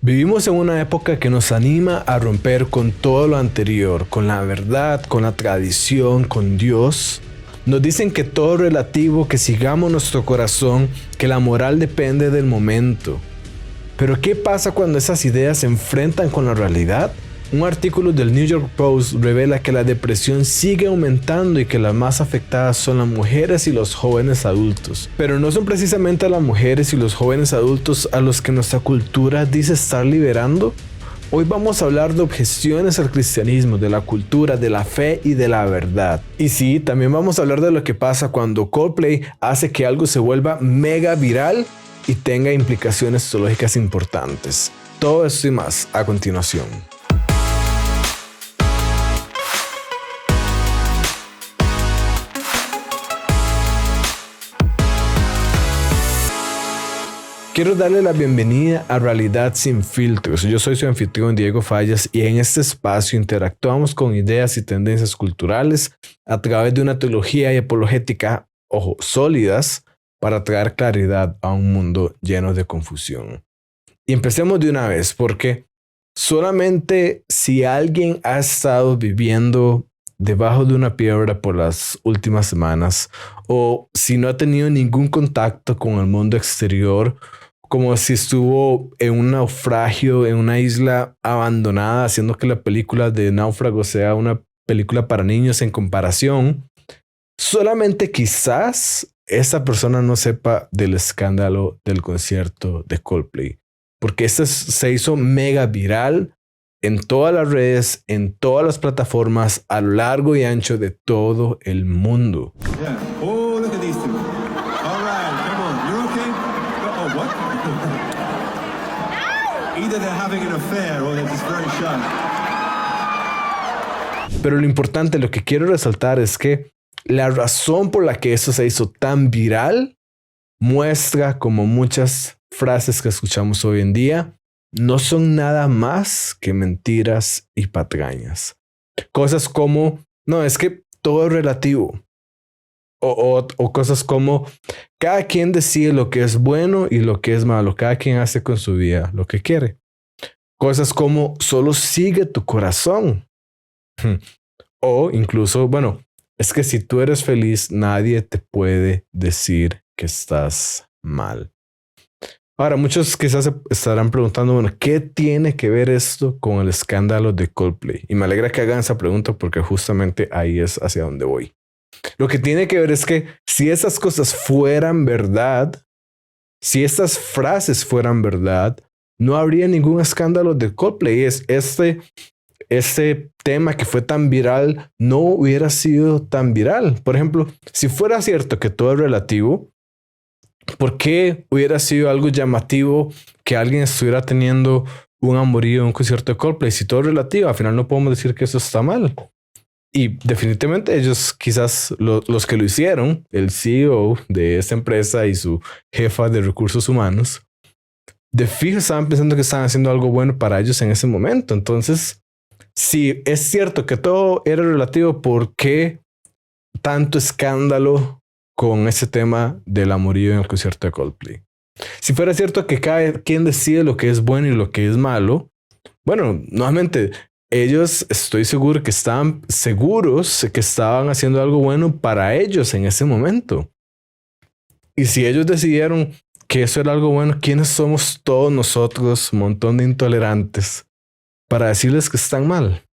Vivimos en una época que nos anima a romper con todo lo anterior, con la verdad, con la tradición, con Dios. Nos dicen que todo es relativo, que sigamos nuestro corazón, que la moral depende del momento. Pero ¿qué pasa cuando esas ideas se enfrentan con la realidad? Un artículo del New York Post revela que la depresión sigue aumentando y que las más afectadas son las mujeres y los jóvenes adultos. Pero no son precisamente las mujeres y los jóvenes adultos a los que nuestra cultura dice estar liberando. Hoy vamos a hablar de objeciones al cristianismo, de la cultura, de la fe y de la verdad. Y sí, también vamos a hablar de lo que pasa cuando Coldplay hace que algo se vuelva mega viral y tenga implicaciones teológicas importantes. Todo esto y más a continuación. Quiero darle la bienvenida a Realidad Sin Filtros. Yo soy su anfitrión Diego Fallas y en este espacio interactuamos con ideas y tendencias culturales a través de una teología y apologética, sólidas para traer claridad a un mundo lleno de confusión. Y empecemos de una vez porque solamente si alguien ha estado viviendo debajo de una piedra por las últimas semanas o si no ha tenido ningún contacto con el mundo exterior, como si estuvo en un naufragio en una isla abandonada, haciendo que la película de Náufrago sea una película para niños en comparación, solamente quizás esa persona no sepa del escándalo del concierto de Coldplay, porque este se hizo mega viral en todas las redes, en todas las plataformas, a lo largo y ancho de todo el mundo. Yeah. Oh, look at these two. All right, come on. You're okay? Oh, what? Either they're having an affair or they're just very shy. Pero lo importante, lo que quiero resaltar es que la razón por la que eso se hizo tan viral muestra como muchas frases que escuchamos hoy en día no son nada más que mentiras y patrañas. Cosas como, no, es que todo es relativo. O cosas como, cada quien decide lo que es bueno y lo que es malo. Cada quien hace con su vida lo que quiere. Cosas como, solo sigue tu corazón. O incluso, bueno, es que si tú eres feliz, nadie te puede decir que estás mal. Ahora, muchos quizás estarán preguntando, bueno, ¿qué tiene que ver esto con el escándalo de Coldplay? Y me alegra que hagan esa pregunta porque justamente ahí es hacia donde voy. Lo que tiene que ver es que si esas cosas fueran verdad, si estas frases fueran verdad, no habría ningún escándalo de Coldplay. Este tema que fue tan viral no hubiera sido tan viral. Por ejemplo, si fuera cierto que todo es relativo, ¿por qué hubiera sido algo llamativo que alguien estuviera teniendo un amorío en un concierto de Coldplay? Si todo es relativo, al final no podemos decir que eso está mal. Y definitivamente ellos, quizás los que lo hicieron, el CEO de esta empresa y su jefa de recursos humanos, de fijo estaban pensando que estaban haciendo algo bueno para ellos en ese momento. Entonces, si es cierto que todo era relativo, ¿por qué tanto escándalo con ese tema del amorío en el concierto de Coldplay? Si fuera cierto que cada quien decide lo que es bueno y lo que es malo, bueno, nuevamente, ellos estoy seguro que estaban seguros que estaban haciendo algo bueno para ellos en ese momento. Y si ellos decidieron que eso era algo bueno, ¿quiénes somos todos nosotros, un montón de intolerantes, para decirles que están mal?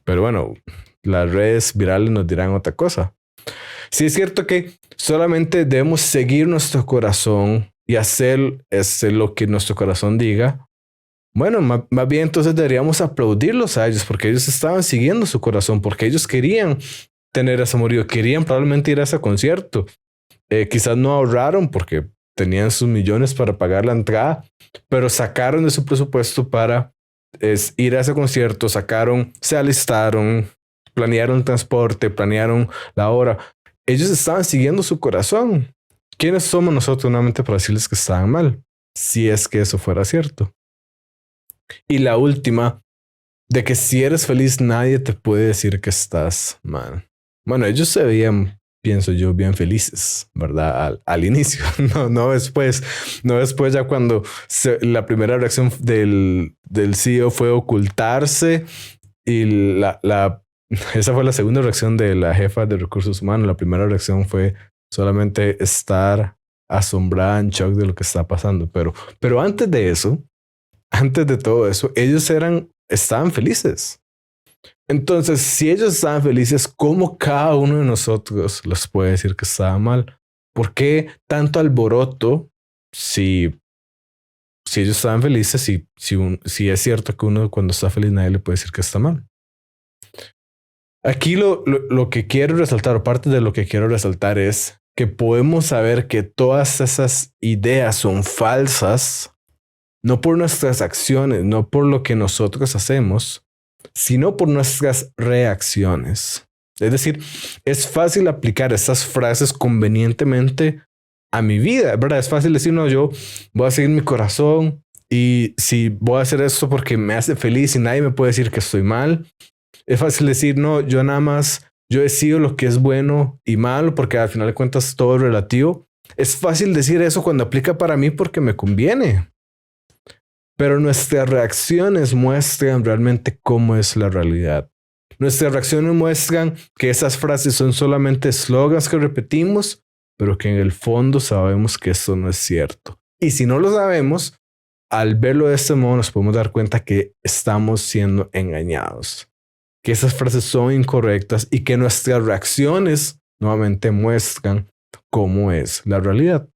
Pero bueno, las redes virales nos dirán otra cosa. Si es cierto que solamente debemos seguir nuestro corazón y hacer lo que nuestro corazón diga, bueno, más bien entonces deberíamos aplaudirlos a ellos porque ellos estaban siguiendo su corazón, porque ellos querían tener ese amorío, querían probablemente ir a ese concierto. Quizás no ahorraron porque tenían sus millones para pagar la entrada, pero sacaron de su presupuesto para ir a ese concierto, se alistaron, planearon el transporte, planearon la hora. Ellos estaban siguiendo su corazón. ¿Quiénes somos nosotros nuevamente para decirles que estaban mal? Si es que eso fuera cierto. Y la última, de que si eres feliz nadie te puede decir que estás mal. Bueno, ellos se veían pienso yo, bien felices, ¿verdad? Al inicio, no después. No después ya cuando la primera reacción del CEO fue ocultarse y esa fue la segunda reacción de la jefa de recursos humanos. La primera reacción fue solamente estar asombrada, en shock de lo que está pasando. Pero antes de eso, antes de todo eso, ellos estaban felices. Entonces, si ellos estaban felices, ¿cómo cada uno de nosotros les puede decir que estaba mal? ¿Por qué tanto alboroto si ellos estaban felices? Si es cierto que uno cuando está feliz nadie le puede decir que está mal. Aquí lo que quiero resaltar, o parte de lo que quiero resaltar, es que podemos saber que todas esas ideas son falsas, no por nuestras acciones, no por lo que nosotros hacemos, sino por nuestras reacciones. Es decir, es fácil aplicar estas frases convenientemente a mi vida, ¿verdad? Es fácil decir, no, yo voy a seguir mi corazón y si voy a hacer esto porque me hace feliz y nadie me puede decir que estoy mal. Es fácil decir, no, yo decido lo que es bueno y malo porque al final de cuentas todo es relativo. Es fácil decir eso cuando aplica para mí porque me conviene. Pero nuestras reacciones muestran realmente cómo es la realidad. Nuestras reacciones muestran que esas frases son solamente eslogans que repetimos, pero que en el fondo sabemos que eso no es cierto. Y si no lo sabemos, al verlo de este modo nos podemos dar cuenta que estamos siendo engañados, que esas frases son incorrectas y que nuestras reacciones nuevamente muestran cómo es la realidad.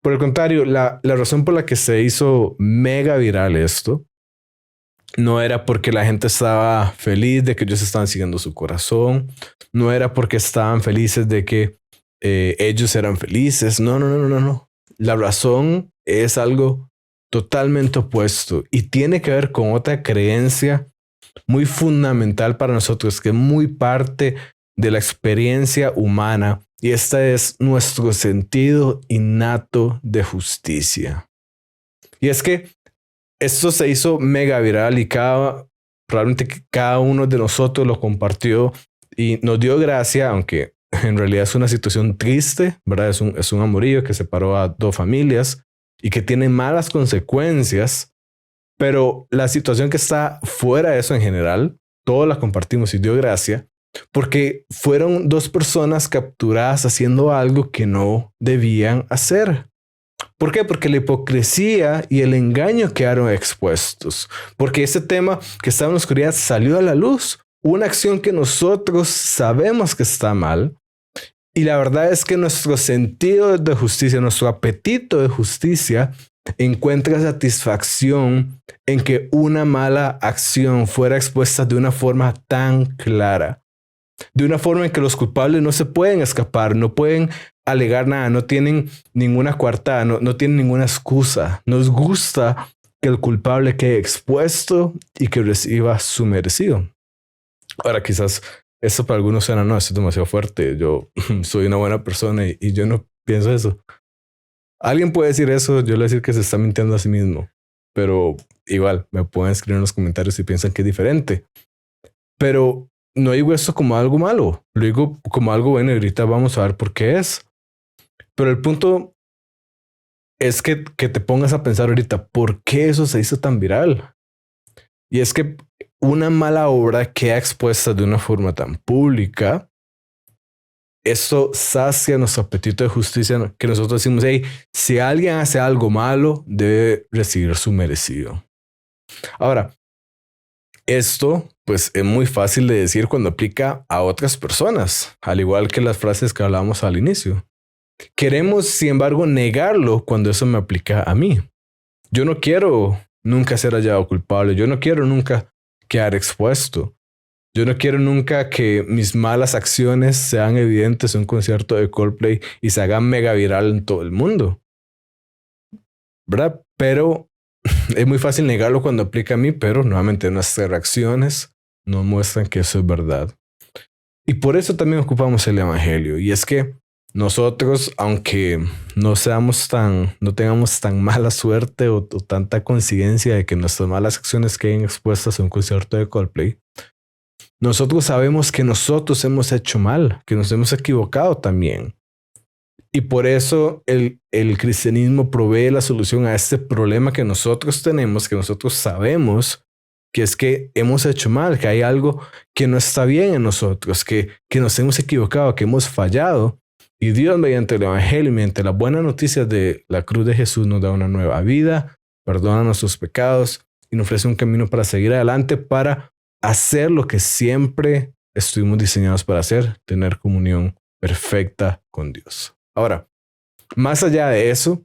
Por el contrario, la razón por la que se hizo mega viral esto no era porque la gente estaba feliz de que ellos estaban siguiendo su corazón, no era porque estaban felices de que ellos eran felices. No. La razón es algo totalmente opuesto y tiene que ver con otra creencia muy fundamental para nosotros, que es muy parte de la experiencia humana, y esta es nuestro sentido innato de justicia. Y es que esto se hizo mega viral y probablemente cada uno de nosotros lo compartió y nos dio gracia, aunque en realidad es una situación triste, ¿verdad? Es un amorío que separó a dos familias y que tiene malas consecuencias. Pero la situación que está fuera de eso en general, todos la compartimos y dio gracia, porque fueron dos personas capturadas haciendo algo que no debían hacer. ¿Por qué? Porque la hipocresía y el engaño quedaron expuestos. Porque ese tema que estaba en la oscuridad salió a la luz. Una acción que nosotros sabemos que está mal. Y la verdad es que nuestro sentido de justicia, nuestro apetito de justicia, encuentra satisfacción en que una mala acción fuera expuesta de una forma tan clara, de una forma en que los culpables no se pueden escapar, no pueden alegar nada, no tienen ninguna coartada, no tienen ninguna excusa. Nos gusta que el culpable quede expuesto y que reciba su merecido. Ahora, quizás esto para algunos suena, no, esto es demasiado fuerte, yo soy una buena persona y yo no pienso eso. Alguien puede decir eso, yo le voy a decir que se está mintiendo a sí mismo, pero igual me pueden escribir en los comentarios si piensan que es diferente. Pero no digo esto como algo malo, lo digo como algo bueno y ahorita vamos a ver por qué es. Pero el punto es que te pongas a pensar ahorita, ¿por qué eso se hizo tan viral? Y es que una mala obra queda expuesta de una forma tan pública. Esto sacia nuestro apetito de justicia, que nosotros decimos, hey, si alguien hace algo malo, debe recibir su merecido. Ahora, esto pues es muy fácil de decir cuando aplica a otras personas, al igual que las frases que hablábamos al inicio. Queremos, sin embargo, negarlo cuando eso me aplica a mí. Yo no quiero nunca ser hallado culpable, yo no quiero nunca quedar expuesto. Yo no quiero nunca que mis malas acciones sean evidentes en un concierto de Coldplay y se hagan mega viral en todo el mundo, ¿verdad? Pero es muy fácil negarlo cuando aplica a mí, pero nuevamente nuestras reacciones no muestran que eso es verdad. Y por eso también ocupamos el evangelio. Y es que nosotros, aunque no tengamos tan mala suerte o tanta coincidencia de que nuestras malas acciones queden expuestas en un concierto de Coldplay, nosotros sabemos que nosotros hemos hecho mal, que nos hemos equivocado también. Y por eso el cristianismo provee la solución a este problema que nosotros tenemos, que nosotros sabemos, que es que hemos hecho mal, que hay algo que no está bien en nosotros, que nos hemos equivocado, que hemos fallado. Y Dios, mediante el Evangelio, mediante las buenas noticias de la cruz de Jesús, nos da una nueva vida, perdona nuestros pecados y nos ofrece un camino para seguir adelante, para hacer lo que siempre estuvimos diseñados para hacer, tener comunión perfecta con Dios. Ahora, más allá de eso,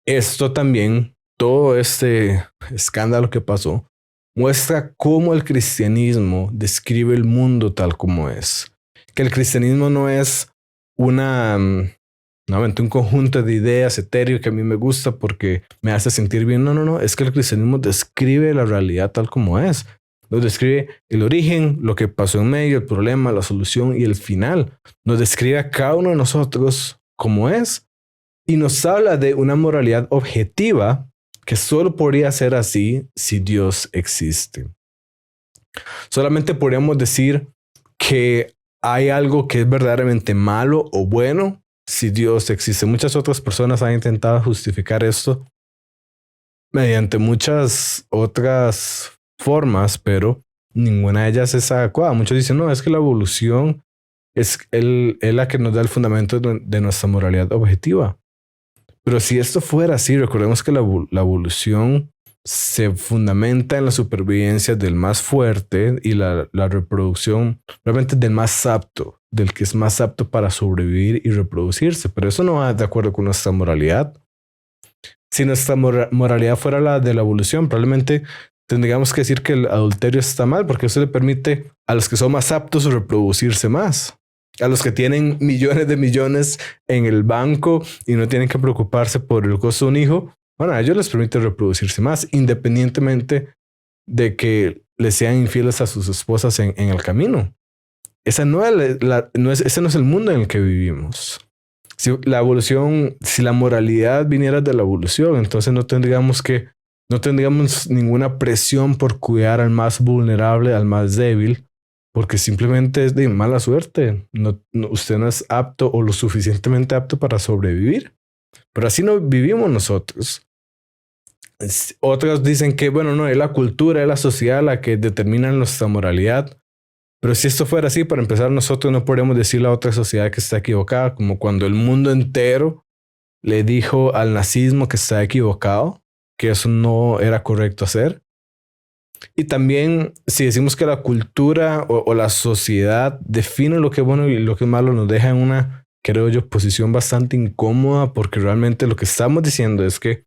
esto también, todo este escándalo que pasó, muestra cómo el cristianismo describe el mundo tal como es. Que el cristianismo no es nuevamente un conjunto de ideas etéreo que a mí me gusta porque me hace sentir bien. No. Es que el cristianismo describe la realidad tal como es. Nos describe el origen, lo que pasó en medio, el problema, la solución y el final. Nos describe a cada uno de nosotros como es. Y nos habla de una moralidad objetiva que solo podría ser así si Dios existe. Solamente podríamos decir que hay algo que es verdaderamente malo o bueno si Dios existe. Muchas otras personas han intentado justificar esto mediante muchas otras formas, pero ninguna de ellas es adecuada. Muchos dicen, no, es que la evolución es la que nos da el fundamento de nuestra moralidad objetiva. Pero si esto fuera así, recordemos que la evolución se fundamenta en la supervivencia del más fuerte y la reproducción realmente del más apto, del que es más apto para sobrevivir y reproducirse. Pero eso no va de acuerdo con nuestra moralidad. Si nuestra moralidad fuera la de la evolución, probablemente tendríamos que decir que el adulterio está mal, porque eso le permite a los que son más aptos reproducirse más. A los que tienen millones de millones en el banco y no tienen que preocuparse por el costo de un hijo, bueno, a ellos les permite reproducirse más, independientemente de que les sean infieles a sus esposas en el camino. Ese no es el mundo en el que vivimos. Si la moralidad viniera de la evolución, entonces no tendríamos ninguna presión por cuidar al más vulnerable, al más débil, porque simplemente es de mala suerte. Usted no es apto o lo suficientemente apto para sobrevivir. Pero así no vivimos nosotros. Otros dicen que, bueno, no, es la cultura, es la sociedad la que determina nuestra moralidad. Pero si esto fuera así, para empezar, nosotros no podríamos decirle a otra sociedad que está equivocada, como cuando el mundo entero le dijo al nazismo que está equivocado, que eso no era correcto hacer. Y también, si decimos que la cultura o la sociedad define lo que es bueno y lo que es malo, nos deja en una, creo yo, posición bastante incómoda, porque realmente lo que estamos diciendo es que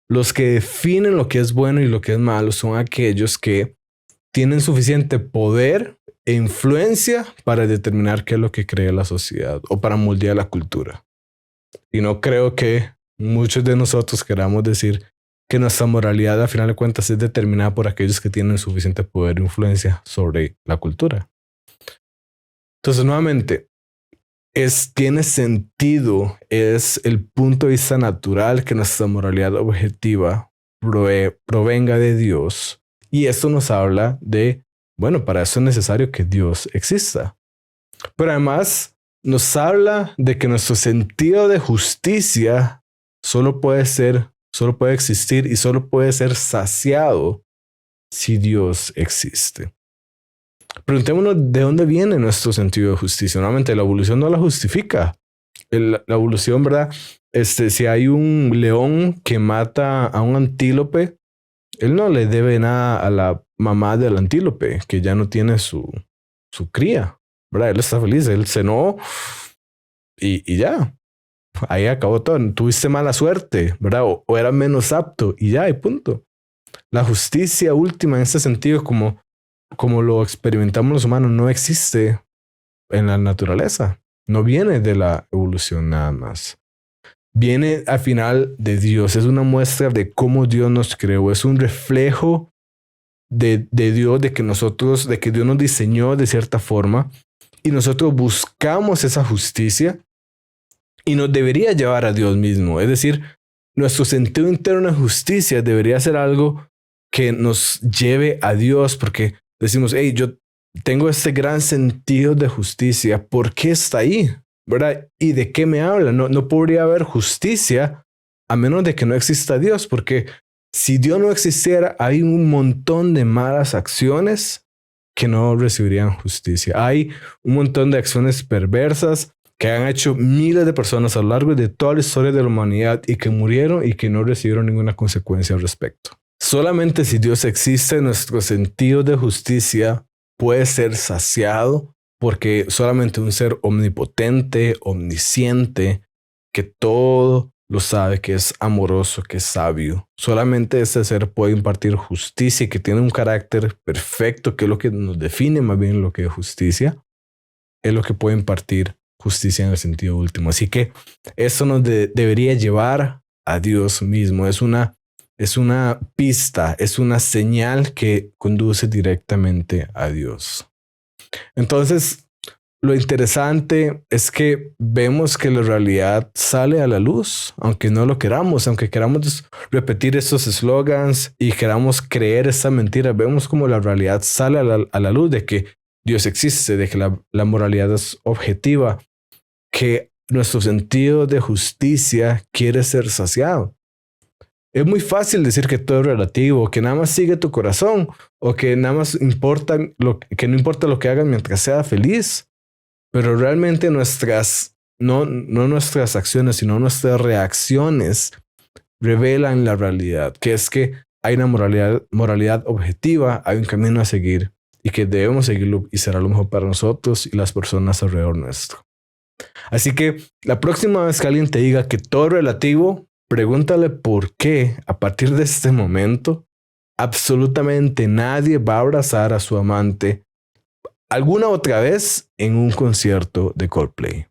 los que definen lo que es bueno y lo que es malo son aquellos que tienen suficiente poder e influencia para determinar qué es lo que cree la sociedad o para moldear la cultura. Y no creo que muchos de nosotros queramos decir que nuestra moralidad, a final de cuentas, es determinada por aquellos que tienen suficiente poder e influencia sobre la cultura. Entonces, nuevamente, tiene sentido, es el punto de vista natural que nuestra moralidad objetiva provenga de Dios. Y esto nos habla de, bueno, para eso es necesario que Dios exista. Pero además nos habla de que nuestro sentido de justicia solo puede existir y solo puede ser saciado si Dios existe. Preguntémonos de dónde viene nuestro sentido de justicia. Nuevamente, la evolución no la justifica. La evolución, ¿verdad? Si hay un león que mata a un antílope, él no le debe nada a la mamá del antílope, que ya no tiene su cría, ¿verdad? Él está feliz, él cenó y ya. Ahí acabó todo. Tuviste mala suerte, ¿verdad? O era menos apto y ya, y punto. La justicia última en este sentido, como lo experimentamos los humanos, no existe en la naturaleza. No viene de la evolución nada más. Viene al final de Dios. Es una muestra de cómo Dios nos creó. Es un reflejo de Dios, de que Dios nos diseñó de cierta forma y nosotros buscamos esa justicia y nos debería llevar a Dios mismo. Es decir, nuestro sentido interno de justicia debería ser algo que nos lleve a Dios, porque decimos, hey, yo tengo este gran sentido de justicia. ¿Por qué está ahí? ¿Verdad? ¿Y de qué me habla? No podría haber justicia a menos de que no exista Dios, porque si Dios no existiera, hay un montón de malas acciones que no recibirían justicia. Hay un montón de acciones perversas que han hecho miles de personas a lo largo de toda la historia de la humanidad y que murieron y que no recibieron ninguna consecuencia al respecto. Solamente si Dios existe, nuestro sentido de justicia puede ser saciado, porque solamente un ser omnipotente, omnisciente, que todo lo sabe, que es amoroso, que es sabio, solamente ese ser puede impartir justicia y que tiene un carácter perfecto, que es lo que nos define más bien lo que es justicia, es lo que puede impartir justicia en el sentido último. Así que eso nos debería llevar a Dios mismo. Es una pista, es una señal que conduce directamente a Dios. Entonces, lo interesante es que vemos que la realidad sale a la luz, aunque no lo queramos, aunque queramos repetir estos eslogans y queramos creer esta mentira, vemos como la realidad sale a la luz de que Dios existe, de que la moralidad es objetiva, que nuestro sentido de justicia quiere ser saciado. Es muy fácil decir que todo es relativo, que nada más sigue tu corazón o que nada más importa que no importa lo que hagas mientras sea feliz, pero realmente no nuestras acciones, sino nuestras reacciones revelan la realidad, que es que hay una moralidad objetiva, hay un camino a seguir y que debemos seguirlo y será lo mejor para nosotros y las personas alrededor nuestro. Así que la próxima vez que alguien te diga que todo es relativo, pregúntale por qué a partir de este momento absolutamente nadie va a abrazar a su amante alguna otra vez en un concierto de Coldplay.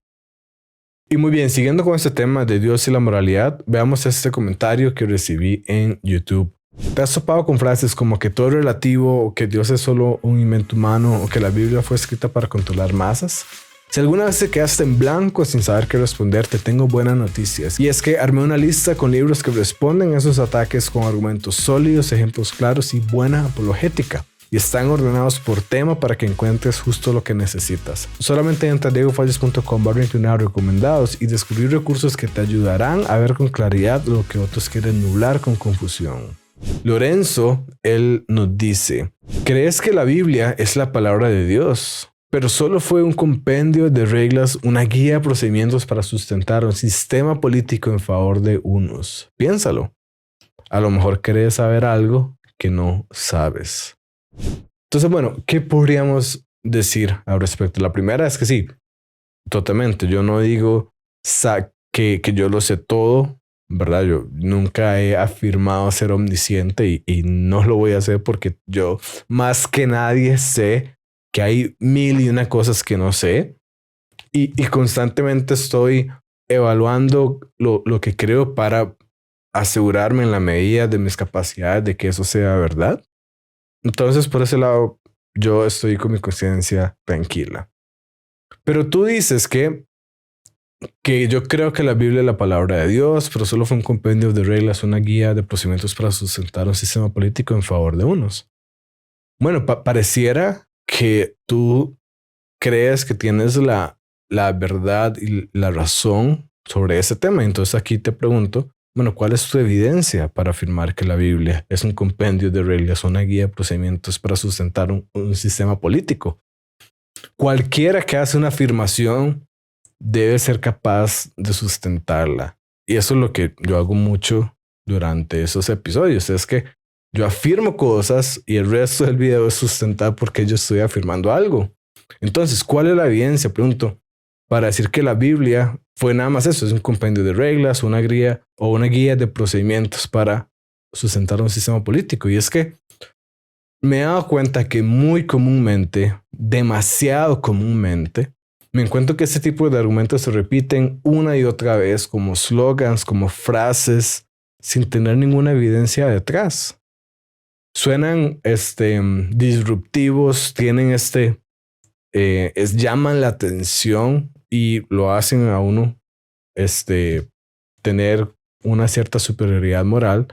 Y muy bien, siguiendo con este tema de Dios y la moralidad, veamos este comentario que recibí en YouTube. ¿Te has topado con frases como que todo es relativo o que Dios es solo un invento humano o que la Biblia fue escrita para controlar masas? Si alguna vez te quedaste en blanco sin saber qué responder, te tengo buenas noticias. Y es que armé una lista con libros que responden a esos ataques con argumentos sólidos, ejemplos claros y buena apologética. Y están ordenados por tema para que encuentres justo lo que necesitas. Solamente entra a diegofalles.com/29 recomendados y descubrir recursos que te ayudarán a ver con claridad lo que otros quieren nublar con confusión. Lorenzo, él nos dice, ¿crees que la Biblia es la palabra de Dios? Pero solo fue un compendio de reglas, una guía de procedimientos para sustentar un sistema político en favor de unos. Piénsalo. A lo mejor querés saber algo que no sabes. Entonces, bueno, ¿qué podríamos decir al respecto? La primera es que sí, totalmente. Yo no digo que yo lo sé todo, ¿verdad? Yo nunca he afirmado ser omnisciente y no lo voy a hacer porque yo más que nadie sé que hay mil y una cosas que no sé y constantemente estoy evaluando lo que creo para asegurarme en la medida de mis capacidades de que eso sea verdad. Entonces, por ese lado, yo estoy con mi conciencia tranquila. Pero tú dices que yo creo que la Biblia es la palabra de Dios, pero solo fue un compendio de reglas, una guía de procedimientos para sustentar un sistema político en favor de unos. Bueno, pareciera que tú crees que tienes la verdad y la razón sobre ese tema. Entonces aquí te pregunto, bueno, ¿cuál es tu evidencia para afirmar que la Biblia es un compendio de reglas, una guía de procedimientos para sustentar un sistema político? Cualquiera que hace una afirmación debe ser capaz de sustentarla. Y eso es lo que yo hago mucho durante esos episodios. Es que yo afirmo cosas y el resto del video es sustentar porque yo estoy afirmando algo. Entonces, ¿cuál es la evidencia? Pregunto, para decir que la Biblia fue nada más eso, es un compendio de reglas, una guía de procedimientos para sustentar un sistema político. Y es que me he dado cuenta que muy comúnmente, demasiado comúnmente, me encuentro que este tipo de argumentos se repiten una y otra vez como slogans, como frases, sin tener ninguna evidencia detrás. Suenan disruptivos, tienen llaman la atención y lo hacen a uno tener una cierta superioridad moral,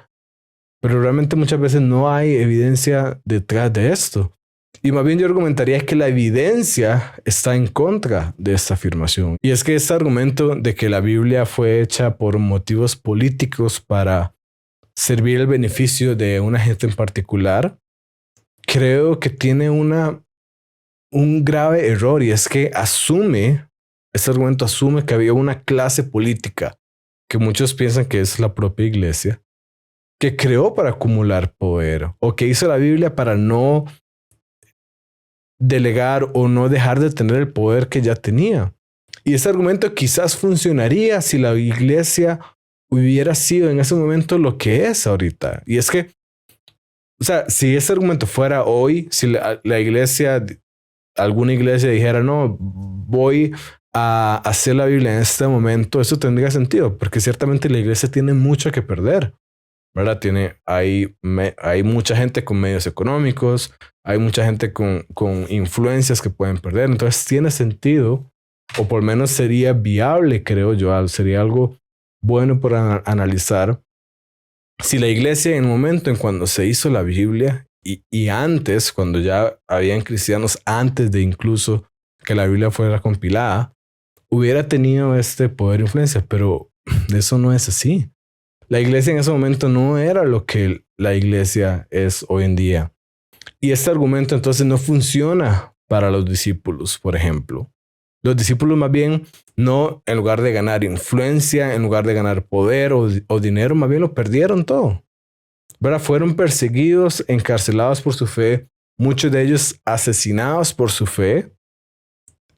pero realmente muchas veces no hay evidencia detrás de esto. Y más bien yo argumentaría que la evidencia está en contra de esta afirmación. Y es que este argumento de que la Biblia fue hecha por motivos políticos para servir el beneficio de una gente en particular, creo que tiene un grave error, y es que este argumento asume que había una clase política que muchos piensan que es la propia iglesia, que creó para acumular poder, o que hizo la Biblia para no delegar o no dejar de tener el poder que ya tenía. Y ese argumento quizás funcionaría si la iglesia hubiera sido en ese momento lo que es ahorita. Y es que, o sea, si ese argumento fuera hoy, si la iglesia, alguna iglesia dijera, no, voy a hacer la Biblia en este momento, eso tendría sentido, porque ciertamente la iglesia tiene mucho que perder, ¿verdad? Hay mucha gente con medios económicos, hay mucha gente con influencias que pueden perder, entonces tiene sentido, o por lo menos sería viable, creo yo, sería algo bueno para analizar si la iglesia en el momento en cuando se hizo la Biblia y antes, cuando ya habían cristianos antes de incluso que la Biblia fuera compilada, hubiera tenido este poder e influencia, pero eso no es así. La iglesia en ese momento no era lo que la iglesia es hoy en día. Y este argumento entonces no funciona para los discípulos, por ejemplo. Los discípulos más bien no, en lugar de ganar influencia, en lugar de ganar poder o dinero, más bien lo perdieron todo. ¿Verdad? Fueron perseguidos, encarcelados por su fe, muchos de ellos asesinados por su fe.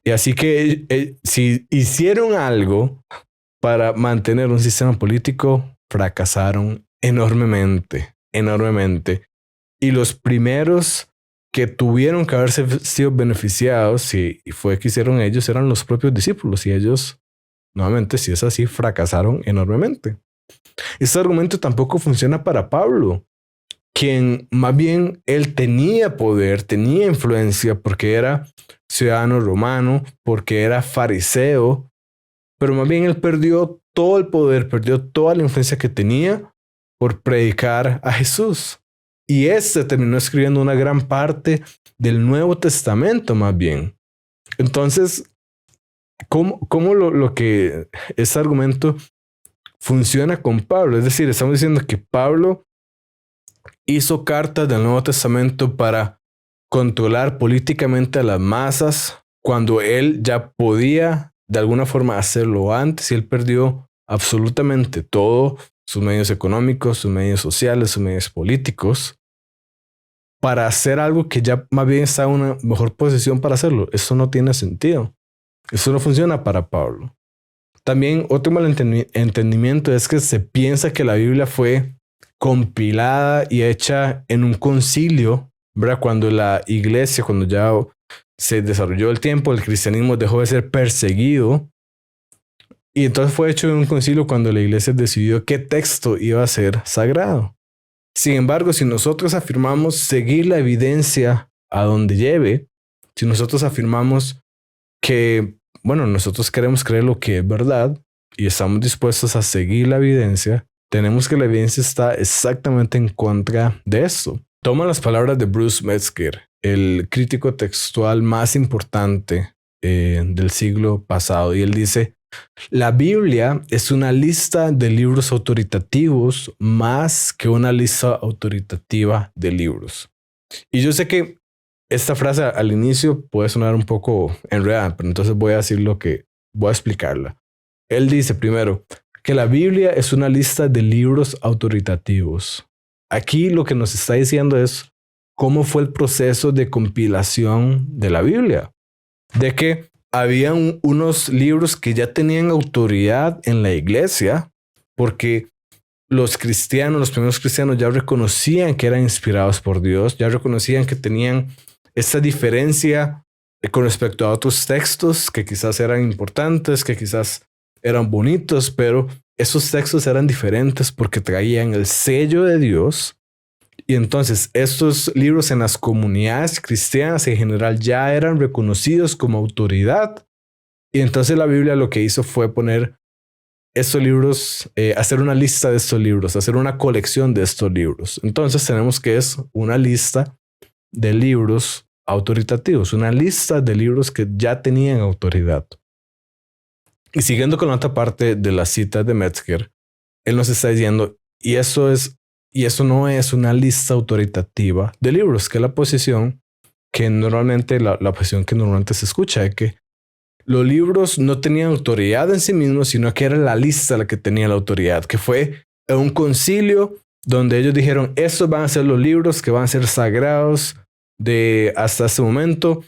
Y así que si hicieron algo para mantener un sistema político, fracasaron enormemente, enormemente. Y los primeros que tuvieron que haberse sido beneficiados, y fue que hicieron ellos, eran los propios discípulos. Y ellos, nuevamente, si es así, fracasaron enormemente. Este argumento tampoco funciona para Pablo, quien más bien él tenía poder, tenía influencia porque era ciudadano romano, porque era fariseo, pero más bien él perdió todo el poder, perdió toda la influencia que tenía por predicar a Jesús. Y terminó escribiendo una gran parte del Nuevo Testamento más bien. Entonces, ¿cómo lo que este argumento funciona con Pablo? Es decir, estamos diciendo que Pablo hizo cartas del Nuevo Testamento para controlar políticamente a las masas cuando él ya podía de alguna forma hacerlo antes, y él perdió absolutamente todo, sus medios económicos, sus medios sociales, sus medios políticos, para hacer algo que ya más bien está en una mejor posición para hacerlo. Eso no tiene sentido. Eso no funciona para Pablo. También otro malentendimiento es que se piensa que la Biblia fue compilada y hecha en un concilio, ¿verdad? Cuando la iglesia, cuando ya se desarrolló el tiempo, el cristianismo dejó de ser perseguido. Y entonces fue hecho en un concilio cuando la iglesia decidió qué texto iba a ser sagrado. Sin embargo, si nosotros afirmamos seguir la evidencia a donde lleve, si nosotros afirmamos que, bueno, nosotros queremos creer lo que es verdad y estamos dispuestos a seguir la evidencia, tenemos que la evidencia está exactamente en contra de esto. Toma las palabras de Bruce Metzger, el crítico textual más importante del siglo pasado, y él dice: la Biblia es una lista de libros autoritativos más que una lista autoritativa de libros. Y yo sé que esta frase al inicio puede sonar un poco enredada, pero entonces voy a explicarla. Él dice primero que la Biblia es una lista de libros autoritativos. Aquí lo que nos está diciendo es cómo fue el proceso de compilación de la Biblia. De que habían unos libros que ya tenían autoridad en la iglesia porque los primeros cristianos ya reconocían que eran inspirados por Dios, ya reconocían que tenían esta diferencia con respecto a otros textos que quizás eran importantes, que quizás eran bonitos, pero esos textos eran diferentes porque traían el sello de Dios. Y entonces estos libros en las comunidades cristianas en general ya eran reconocidos como autoridad. Y entonces la Biblia lo que hizo fue poner estos libros, hacer una lista de estos libros, hacer una colección de estos libros. Entonces tenemos que es una lista de libros autoritativos, una lista de libros que ya tenían autoridad. Y siguiendo con la otra parte de la cita de Metzger, él nos está diciendo, y eso no es una lista autoritativa de libros, que es la posición que normalmente, la posición que normalmente se escucha, es que los libros no tenían autoridad en sí mismos, sino que era la lista la que tenía la autoridad, que fue un concilio donde ellos dijeron, estos van a ser los libros que van a ser sagrados de hasta este momento.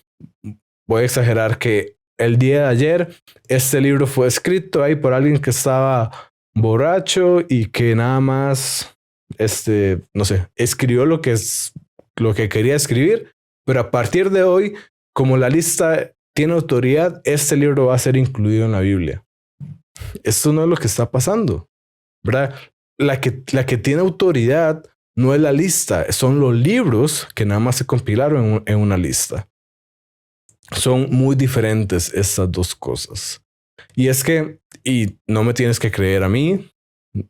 Voy a exagerar que el día de ayer este libro fue escrito ahí por alguien que estaba borracho y que nada más, no sé, escribió lo que quería escribir, pero a partir de hoy, como la lista tiene autoridad, este libro va a ser incluido en la Biblia. Esto no es lo que está pasando, ¿verdad? La que tiene autoridad no es la lista, son los libros que nada más se compilaron en una lista. Son muy diferentes estas dos cosas. Y es que, y no me tienes que creer a mí,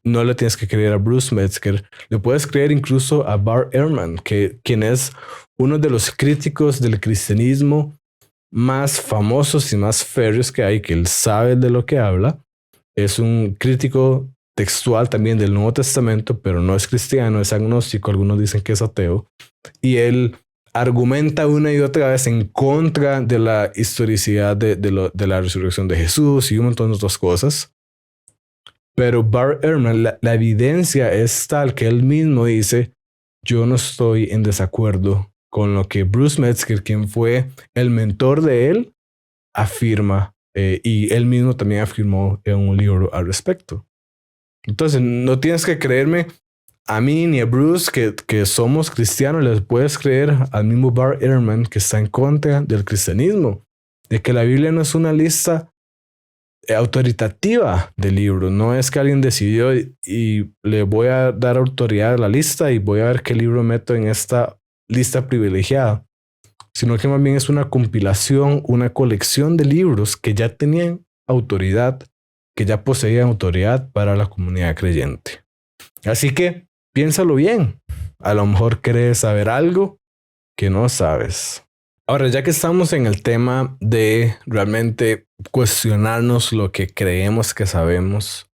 no le tienes que creer a Bruce Metzger, le puedes creer incluso a Bart Ehrman, quien es uno de los críticos del cristianismo más famosos y más férreos que hay, que él sabe de lo que habla. Es un crítico textual también del Nuevo Testamento, pero no es cristiano, es agnóstico, algunos dicen que es ateo, y él argumenta una y otra vez en contra de la historicidad de la resurrección de Jesús y un montón de otras cosas. Pero Bart Ehrman, la evidencia es tal que él mismo dice, yo no estoy en desacuerdo con lo que Bruce Metzger, quien fue el mentor de él, afirma, y él mismo también afirmó en un libro al respecto. Entonces, no tienes que creerme a mí ni a Bruce que somos cristianos, les puedes creer al mismo Bart Ehrman que está en contra del cristianismo, de que la Biblia no es una lista autoritativa de libros, no es que alguien decidió y le voy a dar autoridad a la lista y voy a ver qué libro meto en esta lista privilegiada, sino que más bien es una compilación, una colección de libros que ya tenían autoridad, que ya poseían autoridad para la comunidad creyente. Así que piénsalo bien. A lo mejor crees saber algo que no sabes. Ahora, ya que estamos en el tema de realmente cuestionarnos lo que creemos que sabemos,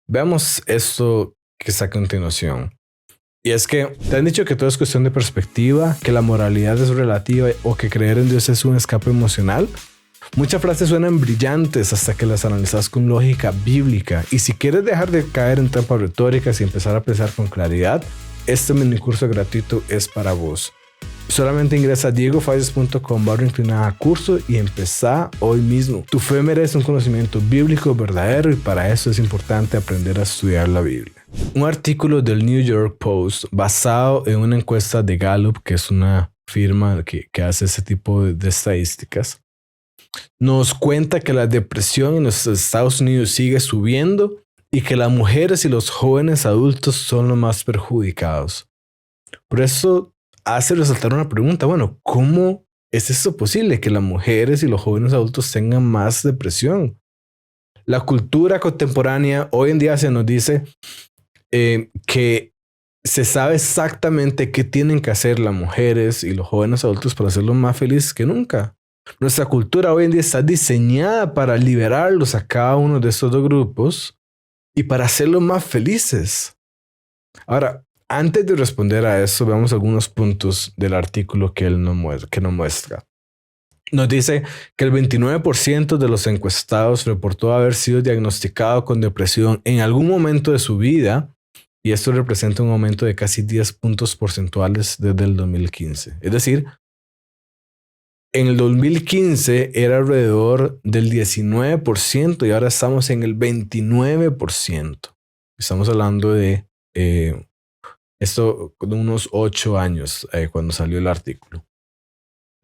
veamos esto que está a continuación. Y es que te han dicho que todo es cuestión de perspectiva, que la moralidad es relativa o que creer en Dios es un escape emocional. Muchas frases suenan brillantes hasta que las analizas con lógica bíblica. Y si quieres dejar de caer en trampas retóricas y empezar a pensar con claridad, este minicurso gratuito es para vos. Solamente ingresa a diegofalles.com/curso y empezá hoy mismo. Tu fe merece un conocimiento bíblico verdadero y para eso es importante aprender a estudiar la Biblia. Un artículo del New York Post basado en una encuesta de Gallup, que es una firma que hace ese tipo de estadísticas, nos cuenta que la depresión en los Estados Unidos sigue subiendo y que las mujeres y los jóvenes adultos son los más perjudicados. Por eso hace resaltar una pregunta, bueno, ¿cómo es esto posible que las mujeres y los jóvenes adultos tengan más depresión? La cultura contemporánea hoy en día se nos dice que se sabe exactamente qué tienen que hacer las mujeres y los jóvenes adultos para hacerlos más felices que nunca. Nuestra cultura hoy en día está diseñada para liberarlos a cada uno de estos dos grupos y para hacerlos más felices. Ahora, antes de responder a eso, veamos algunos puntos del artículo que nos muestra. Nos dice que el 29% de los encuestados reportó haber sido diagnosticado con depresión en algún momento de su vida, y esto representa un aumento de casi 10 puntos porcentuales desde el 2015. Es decir, en el 2015 era alrededor del 19% y ahora estamos en el 29%. Estamos hablando de esto de unos 8 años cuando salió el artículo.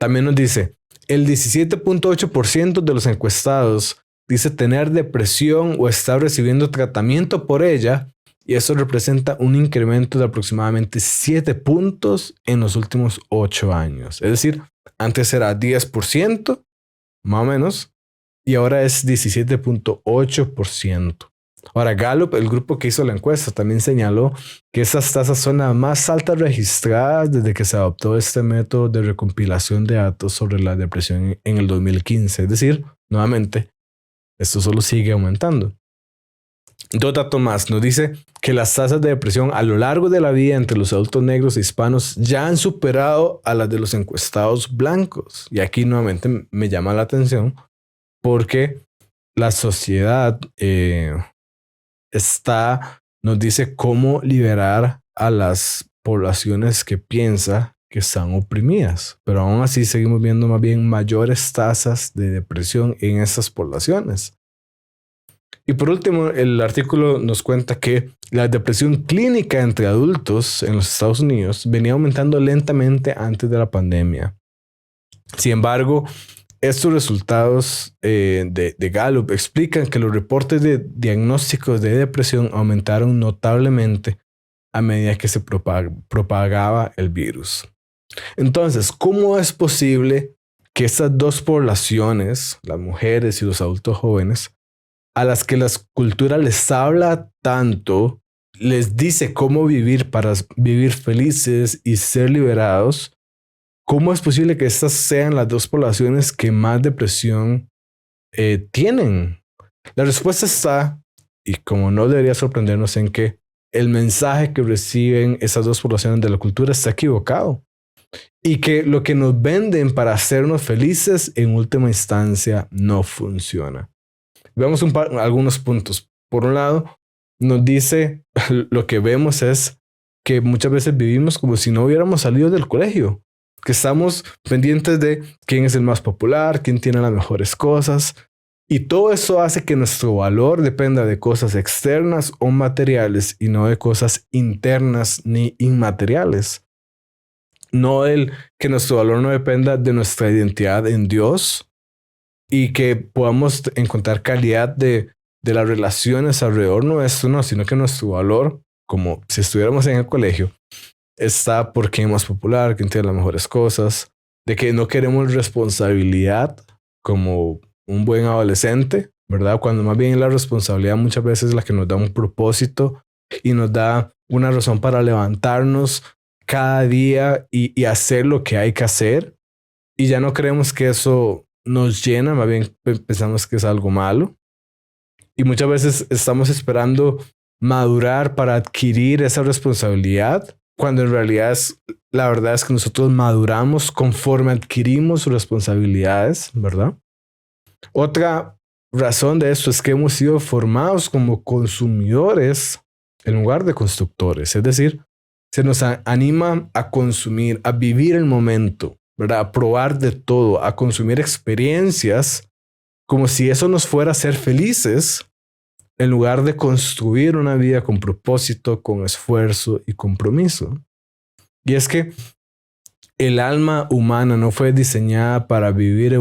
También nos dice, el 17.8% de los encuestados dice tener depresión o estar recibiendo tratamiento por ella, y eso representa un incremento de aproximadamente 7 puntos en los últimos 8 años. Es decir, antes era 10%, más o menos, y ahora es 17.8%. Ahora, Gallup, el grupo que hizo la encuesta, también señaló que esas tasas son las más altas registradas desde que se adoptó este método de recompilación de datos sobre la depresión en el 2015. Es decir, nuevamente, esto solo sigue aumentando. Dos datos más. Nos dice que las tasas de depresión a lo largo de la vida entre los adultos negros e hispanos ya han superado a las de los encuestados blancos. Y aquí nuevamente me llama la atención porque la sociedad nos dice cómo liberar a las poblaciones que piensa que están oprimidas. Pero aún así seguimos viendo más bien mayores tasas de depresión en estas poblaciones. Y por último, el artículo nos cuenta que la depresión clínica entre adultos en los Estados Unidos venía aumentando lentamente antes de la pandemia. Sin embargo, estos resultados de Gallup explican que los reportes de diagnósticos de depresión aumentaron notablemente a medida que se propagaba el virus. Entonces, ¿cómo es posible que estas dos poblaciones, las mujeres y los adultos jóvenes, a las que la cultura les habla tanto, les dice cómo vivir para vivir felices y ser liberados, cómo es posible que estas sean las dos poblaciones que más depresión tienen? La respuesta está, y como no debería sorprendernos, en que el mensaje que reciben esas dos poblaciones de la cultura está equivocado y que lo que nos venden para hacernos felices en última instancia no funciona. Veamos algunos puntos. Por un lado, nos dice, lo que vemos es que muchas veces vivimos como si no hubiéramos salido del colegio, que estamos pendientes de quién es el más popular, quién tiene las mejores cosas, y todo eso hace que nuestro valor dependa de cosas externas o materiales y no de cosas internas ni inmateriales. No que nuestro valor no dependa de nuestra identidad en Dios, y que podamos encontrar calidad de las relaciones alrededor nuestro, no, sino que nuestro valor, como si estuviéramos en el colegio, está por quién es más popular, quién tiene las mejores cosas, de que no queremos responsabilidad como un buen adolescente, ¿verdad? Cuando más bien la responsabilidad muchas veces es la que nos da un propósito y nos da una razón para levantarnos cada día y hacer lo que hay que hacer. Y ya no creemos que eso nos llena, más bien pensamos que es algo malo. Y muchas veces estamos esperando madurar para adquirir esa responsabilidad, cuando en realidad la verdad es que nosotros maduramos conforme adquirimos responsabilidades, ¿verdad? Otra razón de esto es que hemos sido formados como consumidores en lugar de constructores. Es decir, se nos anima a consumir, a vivir el momento, ¿verdad? A probar de todo, a consumir experiencias como si eso nos fuera a hacer felices, en lugar de construir una vida con propósito, con esfuerzo y compromiso. Y es que el alma humana no fue diseñada para vivir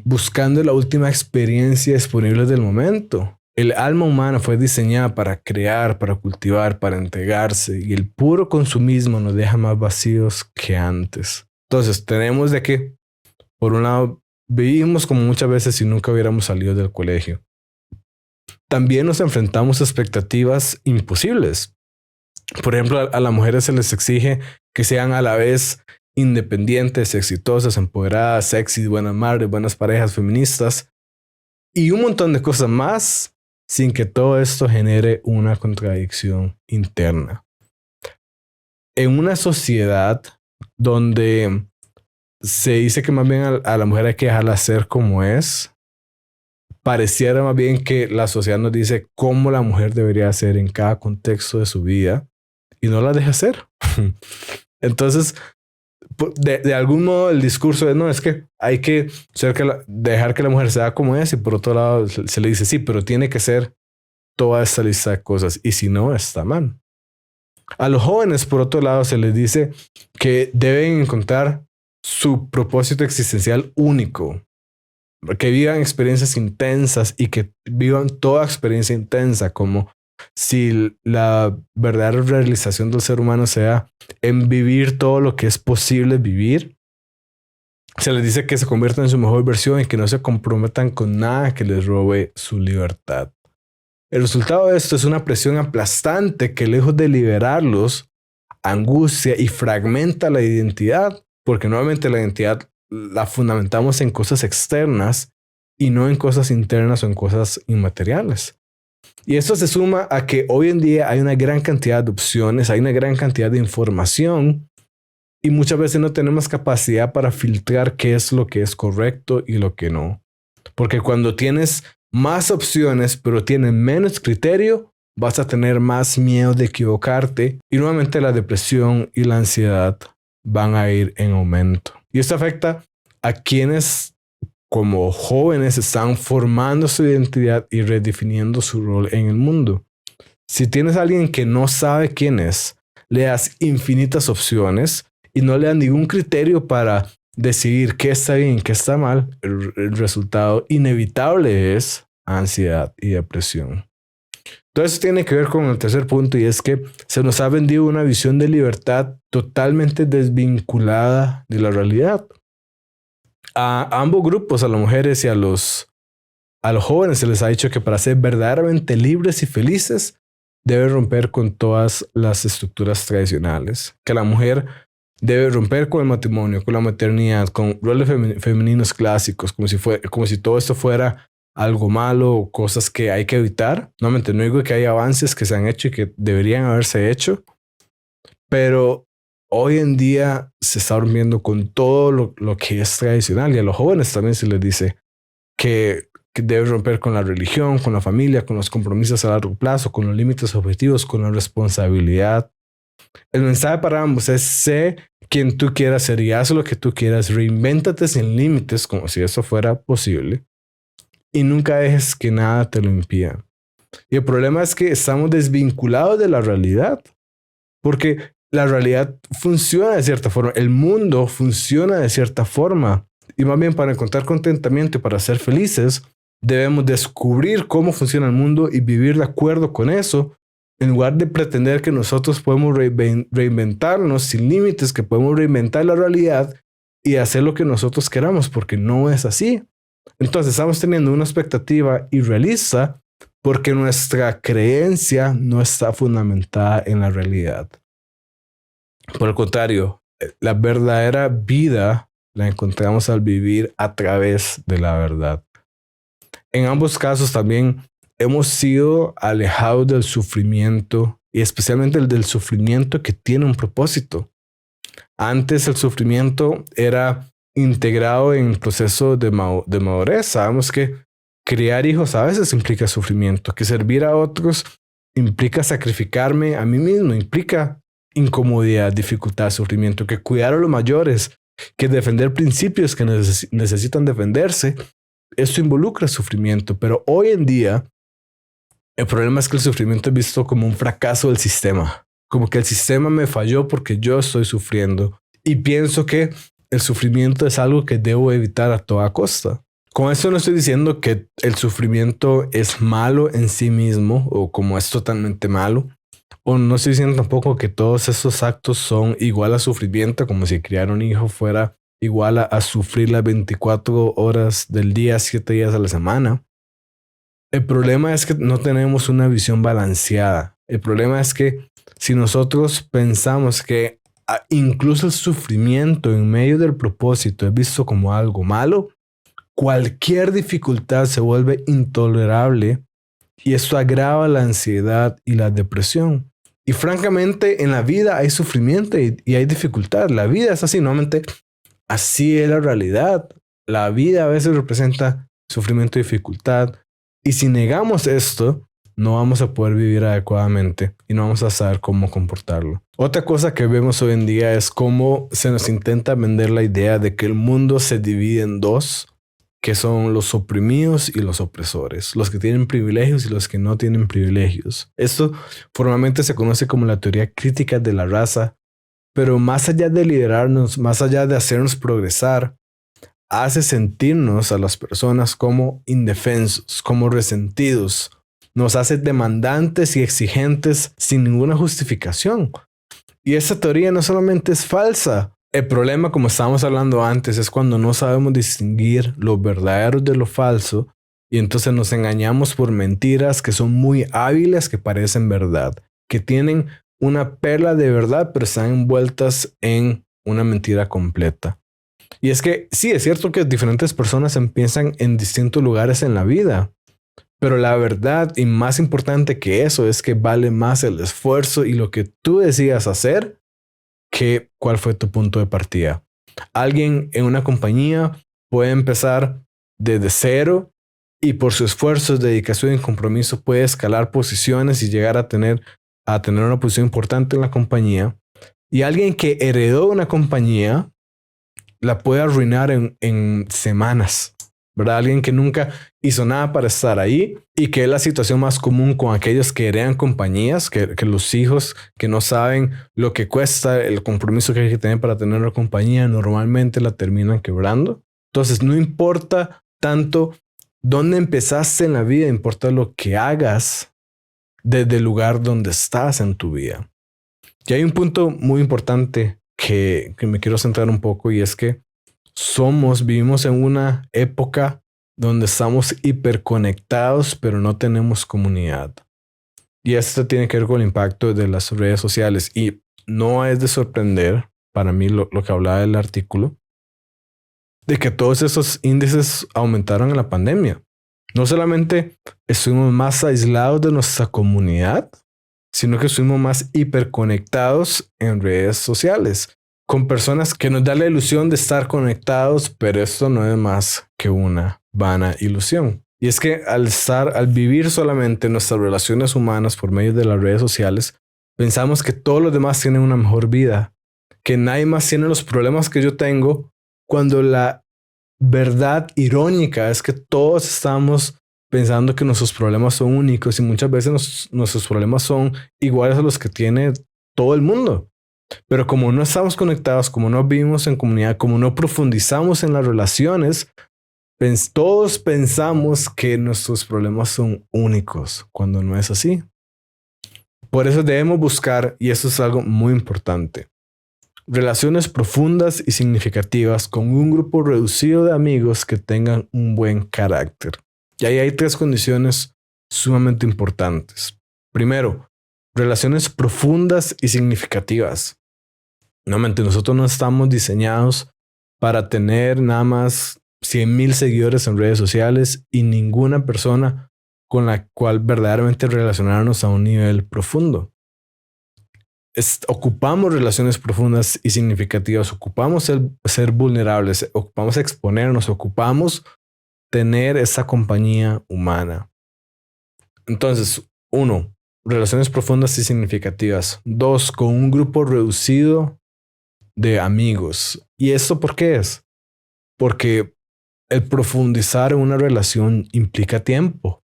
buscando la última experiencia disponible del momento. El alma humana fue diseñada para crear, para cultivar, para entregarse, y el puro consumismo nos deja más vacíos que antes. Entonces tenemos de que, por un lado, vivimos como muchas veces si nunca hubiéramos salido del colegio. También nos enfrentamos a expectativas imposibles. Por ejemplo, a las mujeres se les exige que sean a la vez independientes, exitosas, empoderadas, sexy, buenas madres, buenas parejas, feministas y un montón de cosas más, sin que todo esto genere una contradicción interna. En una sociedad donde se dice que más bien a la mujer hay que dejarla ser como es, pareciera más bien que la sociedad nos dice cómo la mujer debería ser en cada contexto de su vida y no la deja ser. Entonces, de algún modo el discurso es, no, es que hay que dejar que la mujer sea como es, y por otro lado se le dice, sí, pero tiene que ser toda esta lista de cosas, y si no, está mal. A los jóvenes, por otro lado, se les dice que deben encontrar su propósito existencial único, que vivan experiencias intensas y que vivan toda experiencia intensa, como si la verdadera realización del ser humano sea en vivir todo lo que es posible vivir. Se les dice que se conviertan en su mejor versión y que no se comprometan con nada que les robe su libertad. El resultado de esto es una presión aplastante que, lejos de liberarlos, angustia y fragmenta la identidad, porque nuevamente la identidad la fundamentamos en cosas externas y no en cosas internas o en cosas inmateriales. Y esto se suma a que hoy en día hay una gran cantidad de opciones, hay una gran cantidad de información y muchas veces no tenemos capacidad para filtrar qué es lo que es correcto y lo que no. Porque cuando tienes más opciones, pero tienes menos criterio, vas a tener más miedo de equivocarte y nuevamente la depresión y la ansiedad van a ir en aumento. Y esto afecta a quienes como jóvenes están formando su identidad y redefiniendo su rol en el mundo. Si tienes a alguien que no sabe quién es, le das infinitas opciones y no le das ningún criterio para decidir qué está bien y qué está mal, el resultado inevitable es ansiedad y depresión. Todo eso tiene que ver con el tercer punto, y es que se nos ha vendido una visión de libertad totalmente desvinculada de la realidad. A ambos grupos, a las mujeres y a los jóvenes, se les ha dicho que para ser verdaderamente libres y felices debe romper con todas las estructuras tradicionales, que la mujer debe romper con el matrimonio, con la maternidad, con roles femeninos clásicos, como si todo esto fuera algo malo o cosas que hay que evitar. No digo que hay avances que se han hecho y que deberían haberse hecho, pero hoy en día se está rompiendo con todo lo que es tradicional, y a los jóvenes también se les dice que debe romper con la religión, con la familia, con los compromisos a largo plazo, con los límites objetivos, con la responsabilidad. El mensaje para ambos es: sé quien tú quieras ser y haz lo que tú quieras, reinvéntate sin límites como si eso fuera posible y nunca dejes que nada te lo impida. Y el problema es que estamos desvinculados de la realidad, porque la realidad funciona de cierta forma, el mundo funciona de cierta forma, y más bien para encontrar contentamiento y para ser felices debemos descubrir cómo funciona el mundo y vivir de acuerdo con eso, en lugar de pretender que nosotros podemos reinventarnos sin límites, que podemos reinventar la realidad y hacer lo que nosotros queramos, porque no es así. Entonces estamos teniendo una expectativa irrealista porque nuestra creencia no está fundamentada en la realidad. Por el contrario, la verdadera vida la encontramos al vivir a través de la verdad. En ambos casos también hemos sido alejados del sufrimiento, y especialmente el del sufrimiento que tiene un propósito. Antes el sufrimiento era integrado en el proceso de madurez. Sabemos que criar hijos a veces implica sufrimiento, que servir a otros implica sacrificarme a mí mismo, implica incomodidad, dificultad, sufrimiento, que cuidar a los mayores, que defender principios que necesitan defenderse, esto involucra sufrimiento. Pero hoy en día el problema es que el sufrimiento es visto como un fracaso del sistema, como que el sistema me falló porque yo estoy sufriendo, y pienso que el sufrimiento es algo que debo evitar a toda costa. Con esto no estoy diciendo que el sufrimiento es malo en sí mismo o como es totalmente malo, o no estoy diciendo tampoco que todos esos actos son igual a sufrimiento, como si criar un hijo fuera igual a sufrir las 24 horas del día, 7 días a la semana. El problema es que no tenemos una visión balanceada. El problema es que si nosotros pensamos que incluso el sufrimiento en medio del propósito es visto como algo malo, cualquier dificultad se vuelve intolerable, y esto agrava la ansiedad y la depresión. Y francamente, en la vida hay sufrimiento y hay dificultad. La vida es así, normalmente así es la realidad. La vida a veces representa sufrimiento y dificultad. Y si negamos esto, no vamos a poder vivir adecuadamente y no vamos a saber cómo comportarlo. Otra cosa que vemos hoy en día es cómo se nos intenta vender la idea de que el mundo se divide en dos, que son los oprimidos y los opresores, los que tienen privilegios y los que no tienen privilegios. Esto formalmente se conoce como la teoría crítica de la raza, pero más allá de liderarnos, más allá de hacernos progresar, hace sentirnos a las personas como indefensos, como resentidos. Nos hace demandantes y exigentes sin ninguna justificación. Y esa teoría no solamente es falsa. El problema, como estábamos hablando antes, es cuando no sabemos distinguir lo verdadero de lo falso Y entonces nos engañamos por mentiras que son muy hábiles, que parecen verdad, que tienen una perla de verdad, pero están envueltas en una mentira completa. Y es que sí, es cierto que diferentes personas empiezan en distintos lugares en la vida, pero la verdad y más importante que eso es que vale más el esfuerzo y lo que tú decidas hacer que cuál fue tu punto de partida. Alguien en una compañía puede empezar desde cero y por su esfuerzo, dedicación y compromiso puede escalar posiciones y llegar a tener una posición importante en la compañía. Y alguien que heredó una compañía la puede arruinar en semanas, ¿verdad? Alguien que nunca hizo nada para estar ahí y que es la situación más común con aquellos que heredan compañías, que los hijos que no saben lo que cuesta, el compromiso que hay que tener para tener una compañía, normalmente la terminan quebrando. Entonces, no importa tanto dónde empezaste en la vida, importa lo que hagas desde el lugar donde estás en tu vida. Y hay un punto muy importante que me quiero centrar un poco y es que vivimos en una época donde estamos hiperconectados, pero no tenemos comunidad. Y esto tiene que ver con el impacto de las redes sociales. Y no es de sorprender, para mí, lo que hablaba del artículo, de que todos esos índices aumentaron en la pandemia. No solamente estuvimos más aislados de nuestra comunidad, sino que estuvimos más hiperconectados en redes sociales, con personas que nos da la ilusión de estar conectados, pero esto no es más que una vana ilusión. Y es que al vivir solamente nuestras relaciones humanas por medio de las redes sociales, pensamos que todos los demás tienen una mejor vida, que nadie más tiene los problemas que yo tengo, cuando la verdad irónica es que todos estamos pensando que nuestros problemas son únicos y muchas veces nuestros problemas son iguales a los que tiene todo el mundo. Pero como no estamos conectados, como no vivimos en comunidad, como no profundizamos en las relaciones, todos pensamos que nuestros problemas son únicos, cuando no es así. Por eso debemos buscar, y eso es algo muy importante, relaciones profundas y significativas con un grupo reducido de amigos que tengan un buen carácter. Y ahí hay 3 condiciones sumamente importantes. Primero, relaciones profundas y significativas. Nuevamente, nosotros no estamos diseñados para tener nada más 100,000 seguidores en redes sociales y ninguna persona con la cual verdaderamente relacionarnos a un nivel profundo. Ocupamos relaciones profundas y significativas, ocupamos ser vulnerables, ocupamos exponernos, ocupamos tener esa compañía humana. Entonces, 1, relaciones profundas y significativas. 2, con un grupo reducido de amigos. ¿Y esto por qué es? Porque el profundizar en una relación implica tiempo.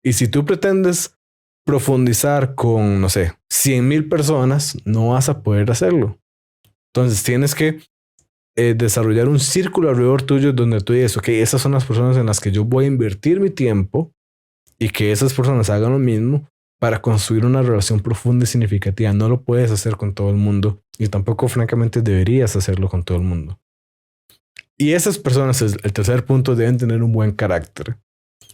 Y si tú pretendes profundizar con, no sé, 100,000 personas, no vas a poder hacerlo. Entonces tienes que desarrollar un círculo alrededor tuyo donde tú dices, ok, esas son las personas en las que yo voy a invertir mi tiempo y que esas personas hagan lo mismo para construir una relación profunda y significativa. No lo puedes hacer con todo el mundo y tampoco francamente deberías hacerlo con todo el mundo. Y esas personas, el tercer punto, deben tener un buen carácter.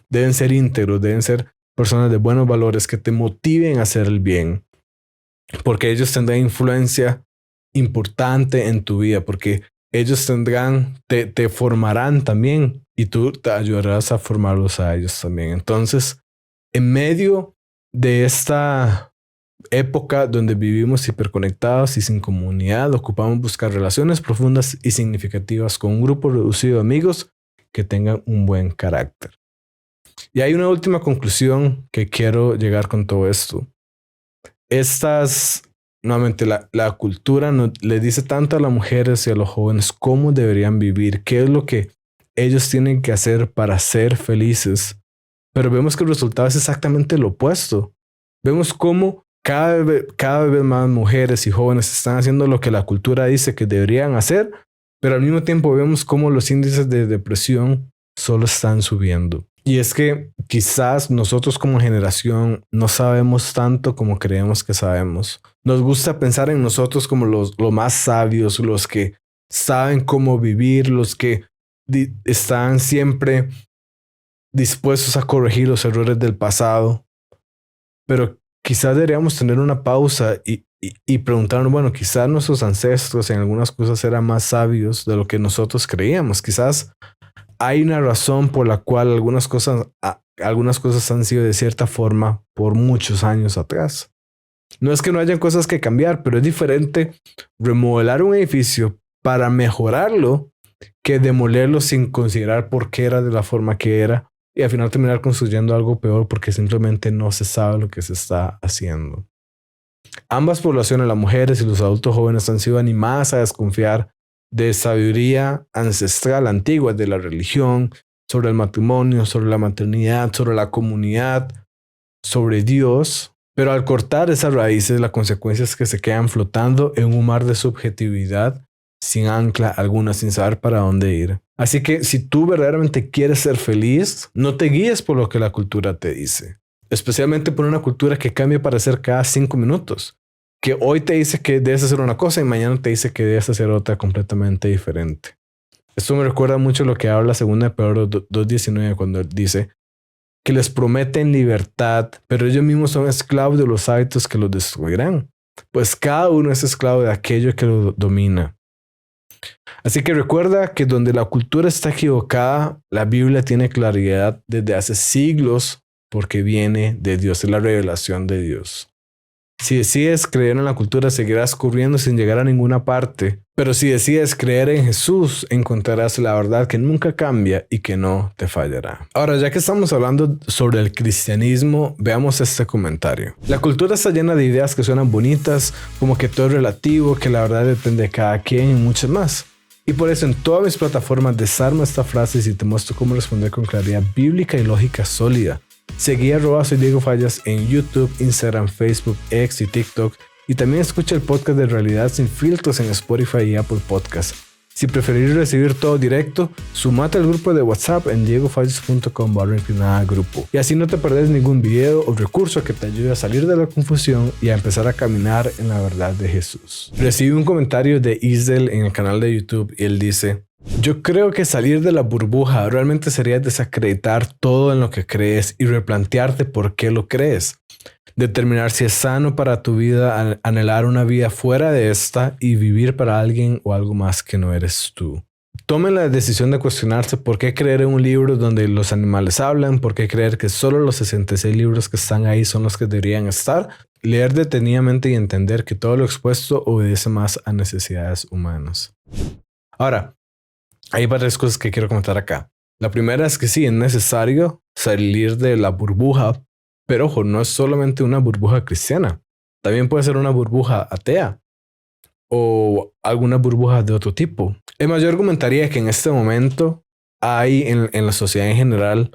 Deben ser íntegros, deben ser personas de buenos valores que te motiven a hacer el bien, porque ellos tendrán influencia importante en tu vida, porque ellos te formarán también y tú te ayudarás a formarlos a ellos también. Entonces, en medio de esta época donde vivimos hiperconectados y sin comunidad, ocupamos buscar relaciones profundas y significativas con un grupo reducido de amigos que tengan un buen carácter. Y hay una última conclusión que quiero llegar con todo esto. Nuevamente, la cultura le dice tanto a las mujeres y a los jóvenes cómo deberían vivir, qué es lo que ellos tienen que hacer para ser felices. Pero vemos que el resultado es exactamente lo opuesto. Vemos cómo cada vez más mujeres y jóvenes están haciendo lo que la cultura dice que deberían hacer, pero al mismo tiempo vemos cómo los índices de depresión solo están subiendo. Y es que quizás nosotros como generación no sabemos tanto como creemos que sabemos. Nos gusta pensar en nosotros como los más sabios, los que saben cómo vivir, los que están siempre dispuestos a corregir los errores del pasado, pero quizás deberíamos tener una pausa y preguntarnos, bueno, quizás nuestros ancestros en algunas cosas eran más sabios de lo que nosotros creíamos. Quizás hay una razón por la cual algunas cosas han sido de cierta forma por muchos años atrás. No es que no hayan cosas que cambiar, pero es diferente remodelar un edificio para mejorarlo que demolerlo sin considerar por qué era de la forma que era y al final terminar construyendo algo peor porque simplemente no se sabe lo que se está haciendo. Ambas poblaciones, las mujeres y los adultos jóvenes, han sido animadas a desconfiar de sabiduría ancestral antigua de la religión, sobre el matrimonio, sobre la maternidad, sobre la comunidad, sobre Dios. Pero al cortar esas raíces, la consecuencia es que se quedan flotando en un mar de subjetividad sin ancla alguna, sin saber para dónde ir. Así que si tú verdaderamente quieres ser feliz, no te guíes por lo que la cultura te dice. Especialmente por una cultura que cambia de parecer cada 5 minutos. Que hoy te dice que debes hacer una cosa y mañana te dice que debes hacer otra completamente diferente. Esto me recuerda mucho lo que habla 2 de Pedro 2:19 cuando dice que les prometen libertad, pero ellos mismos son esclavos de los hábitos que los destruirán. Pues cada uno es esclavo de aquello que lo domina. Así que recuerda que donde la cultura está equivocada, la Biblia tiene claridad desde hace siglos porque viene de Dios, es la revelación de Dios. Si decides creer en la cultura, seguirás corriendo sin llegar a ninguna parte. Pero si decides creer en Jesús, encontrarás la verdad que nunca cambia y que no te fallará. Ahora, ya que estamos hablando sobre el cristianismo, veamos este comentario. La cultura está llena de ideas que suenan bonitas, como que todo es relativo, que la verdad depende de cada quien y muchas más. Y por eso en todas mis plataformas desarmo esta frase y te muestro cómo responder con claridad bíblica y lógica sólida. Seguí @soy Diego Fallas en YouTube, Instagram, Facebook, X y TikTok. Y también escucha el podcast de Realidad Sin Filtros en Spotify y Apple Podcasts. Si preferís recibir todo directo, sumate al grupo de WhatsApp en diegofallas.com/grupo. Y así no te perdés ningún video o recurso que te ayude a salir de la confusión y a empezar a caminar en la verdad de Jesús. Recibí un comentario de Isdel en el canal de YouTube y él dice: yo creo que salir de la burbuja realmente sería desacreditar todo en lo que crees y replantearte por qué lo crees. Determinar si es sano para tu vida anhelar una vida fuera de esta y vivir para alguien o algo más que no eres tú. Tomen la decisión de cuestionarse por qué creer en un libro donde los animales hablan, por qué creer que solo los 66 libros que están ahí son los que deberían estar. Leer detenidamente y entender que todo lo expuesto obedece más a necesidades humanas. Ahora, hay varias cosas que quiero comentar acá. La primera es que sí, es necesario salir de la burbuja, pero ojo, no es solamente una burbuja cristiana. También puede ser una burbuja atea o alguna burbuja de otro tipo. Yo argumentaría que en este momento hay en la sociedad en general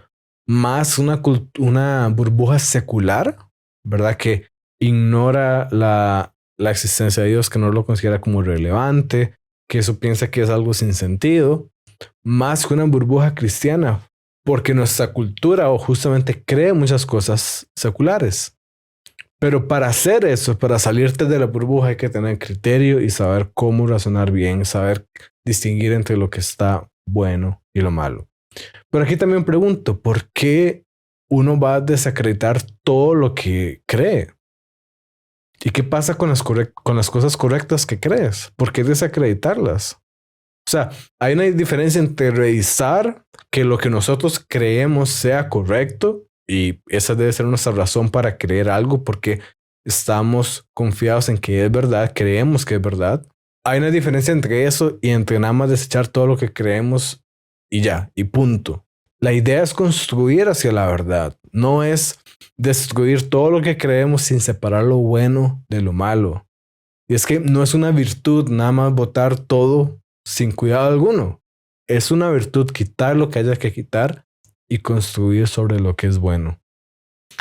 más una burbuja secular, ¿verdad? Que ignora la existencia de Dios, que no lo considera como relevante, que eso piensa que es algo sin sentido, más que una burbuja cristiana, porque nuestra cultura o justamente cree muchas cosas seculares. Pero para hacer eso, para salirte de la burbuja, hay que tener criterio y saber cómo razonar bien, saber distinguir entre lo que está bueno y lo malo. Pero aquí también pregunto, ¿por qué uno va a desacreditar todo lo que cree? ¿Y qué pasa con las cosas correctas que crees? ¿Por qué desacreditarlas? O sea, hay una diferencia entre revisar que lo que nosotros creemos sea correcto y esa debe ser nuestra razón para creer algo porque estamos confiados en que es verdad, creemos que es verdad. Hay una diferencia entre eso y entre nada más desechar todo lo que creemos y ya, y punto. La idea es construir hacia la verdad, no es destruir todo lo que creemos sin separar lo bueno de lo malo. Y es que no es una virtud nada más botar todo sin cuidado alguno. Es una virtud quitar lo que haya que quitar y construir sobre lo que es bueno.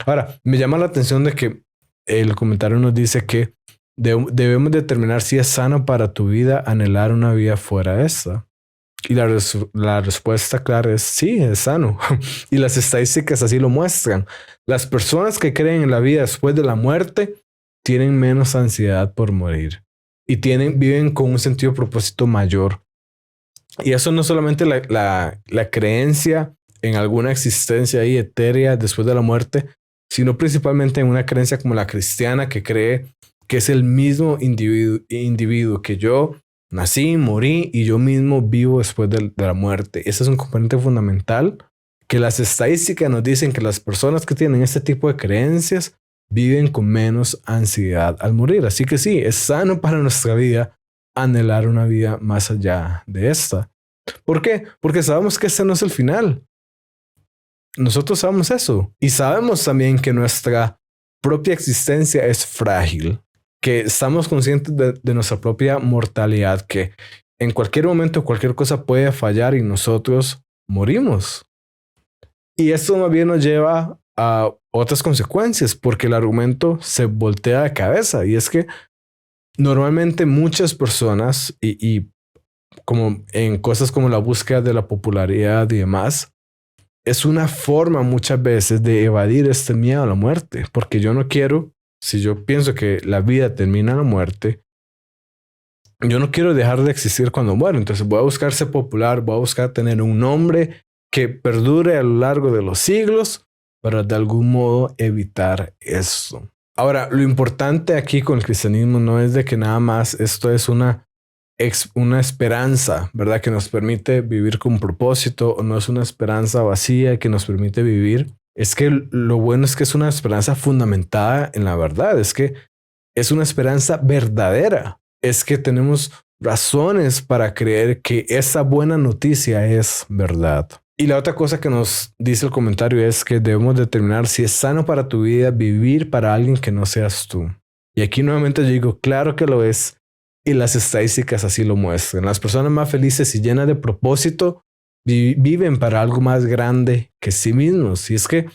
Ahora, me llama la atención de que el comentario nos dice que debemos determinar si es sano para tu vida anhelar una vida fuera de esta. Y la respuesta clara es sí, es sano. Y las estadísticas así lo muestran. Las personas que creen en la vida después de la muerte tienen menos ansiedad por morir. Y viven con un sentido de propósito mayor. Y eso no solamente la creencia en alguna existencia ahí etérea después de la muerte, sino principalmente en una creencia como la cristiana que cree que es el mismo individuo que yo nací, morí y yo mismo vivo después de la muerte. Ese es un componente fundamental que las estadísticas nos dicen que las personas que tienen este tipo de creencias viven con menos ansiedad al morir. Así que sí, es sano para nuestra vida anhelar una vida más allá de esta. ¿Por qué? Porque sabemos que este no es el final. Nosotros sabemos eso y sabemos también que nuestra propia existencia es frágil, que estamos conscientes de nuestra propia mortalidad, que en cualquier momento cualquier cosa puede fallar y nosotros morimos. Y esto más bien nos lleva a otras consecuencias porque el argumento se voltea de cabeza y es que normalmente muchas personas y como en cosas como la búsqueda de la popularidad y demás, es una forma muchas veces de evadir este miedo a la muerte, porque yo no quiero, si yo pienso que la vida termina en la muerte, yo no quiero dejar de existir cuando muero, entonces voy a buscar ser popular, voy a buscar tener un nombre que perdure a lo largo de los siglos para de algún modo evitar eso. Ahora, lo importante aquí con el cristianismo no es de que nada más esto es una esperanza, ¿verdad? Que nos permite vivir con propósito, o no es una esperanza vacía que nos permite vivir. Es que lo bueno es que es una esperanza fundamentada en la verdad, es que es una esperanza verdadera, es que tenemos razones para creer que esa buena noticia es verdad. Y la otra cosa que nos dice el comentario es que debemos determinar si es sano para tu vida vivir para alguien que no seas tú. Y aquí nuevamente yo digo, claro que lo es. Y las estadísticas así lo muestran. Las personas más felices y llenas de propósito viven para algo más grande que sí mismos. Y es que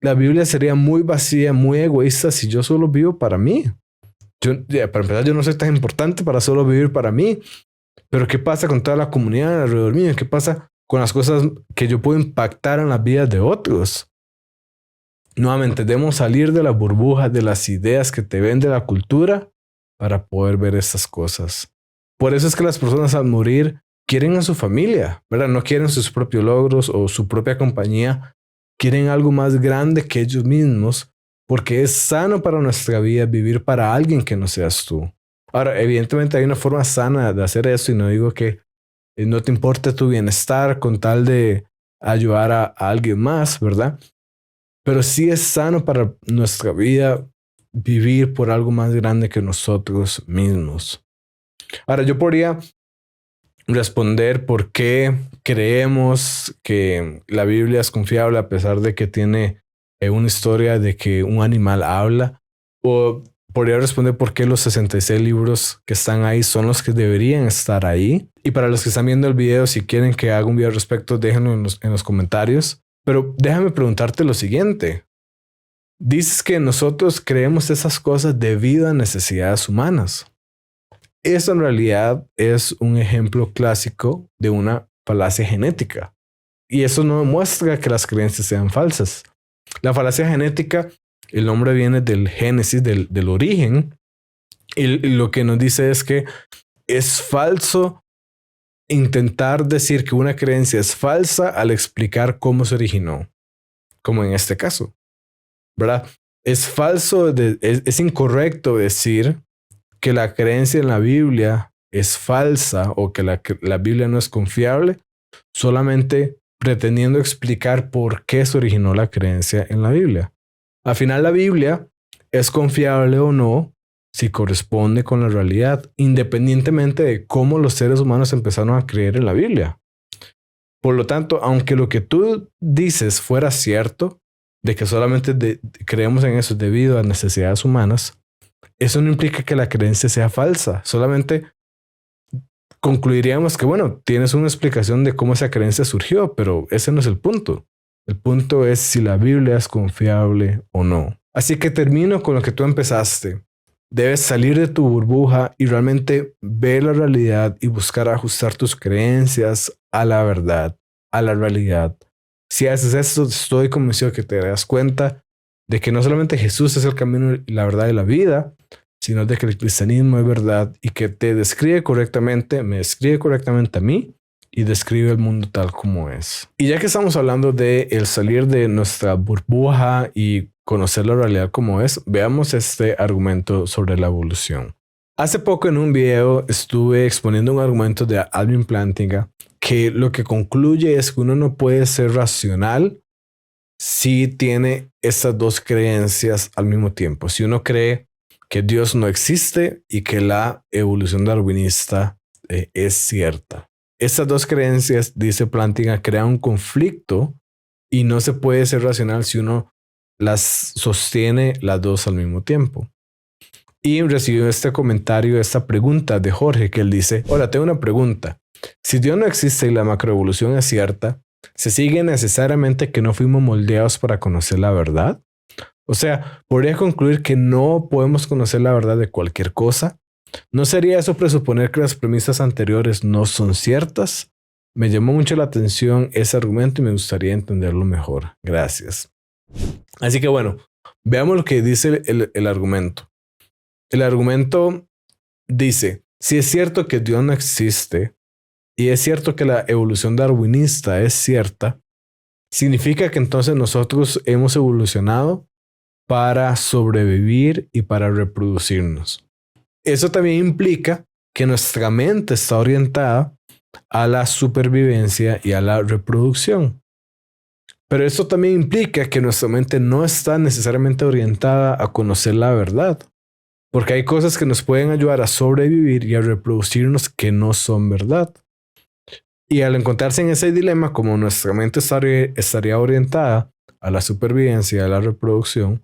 la Biblia sería muy vacía, muy egoísta si yo solo vivo para mí. Para empezar, yo no soy tan importante para solo vivir para mí. Pero ¿qué pasa con toda la comunidad alrededor mío? ¿Qué pasa con las cosas que yo puedo impactar en las vidas de otros? Nuevamente, debemos salir de la burbuja de las ideas que te vende la cultura para poder ver estas cosas. Por eso es que las personas al morir quieren a su familia, ¿verdad? No quieren sus propios logros o su propia compañía. Quieren algo más grande que ellos mismos, porque es sano para nuestra vida vivir para alguien que no seas tú. Ahora, evidentemente hay una forma sana de hacer eso y no digo que no te importe tu bienestar con tal de ayudar a alguien más, ¿verdad? Pero sí es sano para nuestra vida vivir por algo más grande que nosotros mismos. Ahora, yo podría responder por qué creemos que la Biblia es confiable a pesar de que tiene una historia de que un animal habla. O podría responder por qué los 66 libros que están ahí son los que deberían estar ahí. Y para los que están viendo el video, si quieren que haga un video al respecto, déjenlo en los comentarios. Pero déjame preguntarte lo siguiente. Dices que nosotros creemos esas cosas debido a necesidades humanas. Eso en realidad es un ejemplo clásico de una falacia genética. Y eso no demuestra que las creencias sean falsas. La falacia genética, el nombre viene del génesis, del origen. Y lo que nos dice es que es falso intentar decir que una creencia es falsa al explicar cómo se originó. Como en este caso. ¿Verdad? Es falso, es incorrecto decir que la creencia en la Biblia es falsa o que la Biblia no es confiable, solamente pretendiendo explicar por qué se originó la creencia en la Biblia. Al final, la Biblia es confiable o no si corresponde con la realidad, independientemente de cómo los seres humanos empezaron a creer en la Biblia. Por lo tanto, aunque lo que tú dices fuera cierto, de que solamente creemos en eso debido a necesidades humanas, eso no implica que la creencia sea falsa. Solamente concluiríamos que, bueno, tienes una explicación de cómo esa creencia surgió, pero ese no es el punto. El punto es si la Biblia es confiable o no. Así que termino con lo que tú empezaste. Debes salir de tu burbuja y realmente ver la realidad y buscar ajustar tus creencias a la verdad, a la realidad. Si haces esto, estoy convencido que te darás cuenta de que no solamente Jesús es el camino, la verdad y la vida, sino de que el cristianismo es verdad y que te describe correctamente, me describe correctamente a mí y describe el mundo tal como es. Y ya que estamos hablando de el salir de nuestra burbuja y conocer la realidad como es, veamos este argumento sobre la evolución. Hace poco en un video estuve exponiendo un argumento de Alvin Plantinga que lo que concluye es que uno no puede ser racional si tiene estas dos creencias al mismo tiempo. Si uno cree que Dios no existe y que la evolución darwinista es cierta. Estas dos creencias, dice Plantinga, crean un conflicto y no se puede ser racional si uno las sostiene las dos al mismo tiempo. Y recibió este comentario, esta pregunta de Jorge, que él dice: hola, tengo una pregunta. Si Dios no existe y la macroevolución es cierta, ¿se sigue necesariamente que no fuimos moldeados para conocer la verdad? O sea, ¿podría concluir que no podemos conocer la verdad de cualquier cosa? ¿No sería eso presuponer que las premisas anteriores no son ciertas? Me llamó mucho la atención ese argumento y me gustaría entenderlo mejor. Gracias. Así que bueno, veamos lo que dice el argumento. El argumento dice: si es cierto que Dios no existe y es cierto que la evolución darwinista es cierta, significa que entonces nosotros hemos evolucionado para sobrevivir y para reproducirnos. Eso también implica que nuestra mente está orientada a la supervivencia y a la reproducción. Pero eso también implica que nuestra mente no está necesariamente orientada a conocer la verdad, porque hay cosas que nos pueden ayudar a sobrevivir y a reproducirnos que no son verdad. Y al encontrarse en ese dilema, como nuestra mente estaría orientada a la supervivencia y a la reproducción,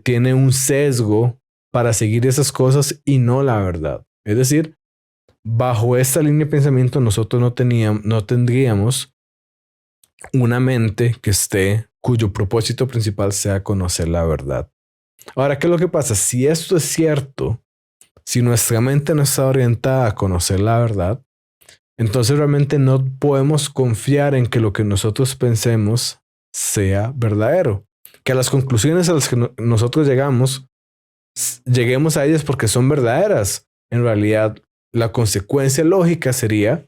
tiene un sesgo para seguir esas cosas y no la verdad. Es decir, bajo esta línea de pensamiento nosotros no tendríamos una mente cuyo propósito principal sea conocer la verdad. Ahora, ¿qué es lo que pasa? Si esto es cierto, si nuestra mente no está orientada a conocer la verdad, entonces realmente no podemos confiar en que lo que nosotros pensemos sea verdadero. Que las conclusiones a las que nosotros lleguemos a ellas porque son verdaderas. En realidad, la consecuencia lógica sería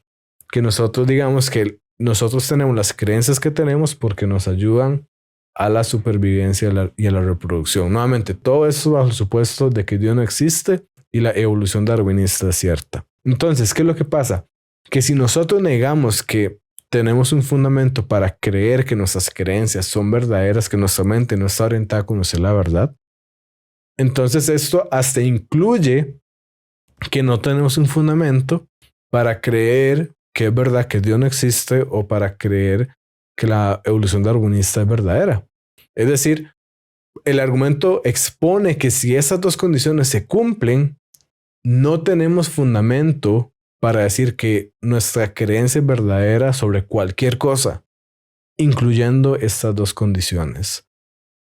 que nosotros digamos que nosotros tenemos las creencias que tenemos porque nos ayudan a la supervivencia y a la reproducción. Nuevamente, todo eso bajo el supuesto de que Dios no existe y la evolución darwinista es cierta. Entonces, ¿qué es lo que pasa? Que si nosotros negamos que tenemos un fundamento para creer que nuestras creencias son verdaderas, que nuestra mente no está orientada a conocer la verdad, entonces esto hasta incluye que no tenemos un fundamento para creer que es verdad que Dios no existe o para creer que la evolución darwinista es verdadera. Es decir, el argumento expone que si esas dos condiciones se cumplen, no tenemos fundamento para decir que nuestra creencia es verdadera sobre cualquier cosa, incluyendo estas dos condiciones.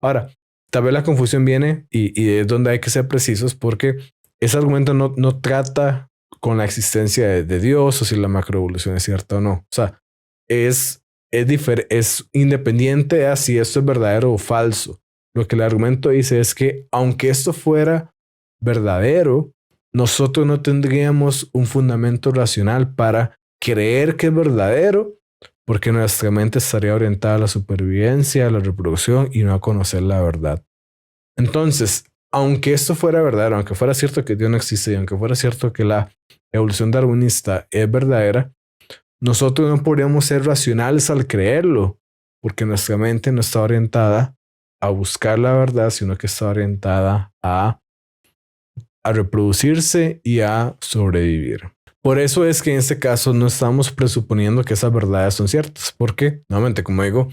Ahora, tal vez la confusión viene y es donde hay que ser precisos porque ese argumento no trata con la existencia de Dios o si la macroevolución es cierta o no. O sea, es independiente a si esto es verdadero o falso. Lo que el argumento dice es que aunque esto fuera verdadero, nosotros no tendríamos un fundamento racional para creer que es verdadero porque nuestra mente estaría orientada a la supervivencia, a la reproducción y no a conocer la verdad. Entonces, aunque esto fuera verdadero, aunque fuera cierto que Dios no existe y aunque fuera cierto que la evolución darwinista es verdadera, nosotros no podríamos ser racionales al creerlo, porque nuestra mente no está orientada a buscar la verdad, sino que está orientada a reproducirse y a sobrevivir. Por eso es que en este caso no estamos presuponiendo que esas verdades son ciertas, porque, nuevamente, como digo,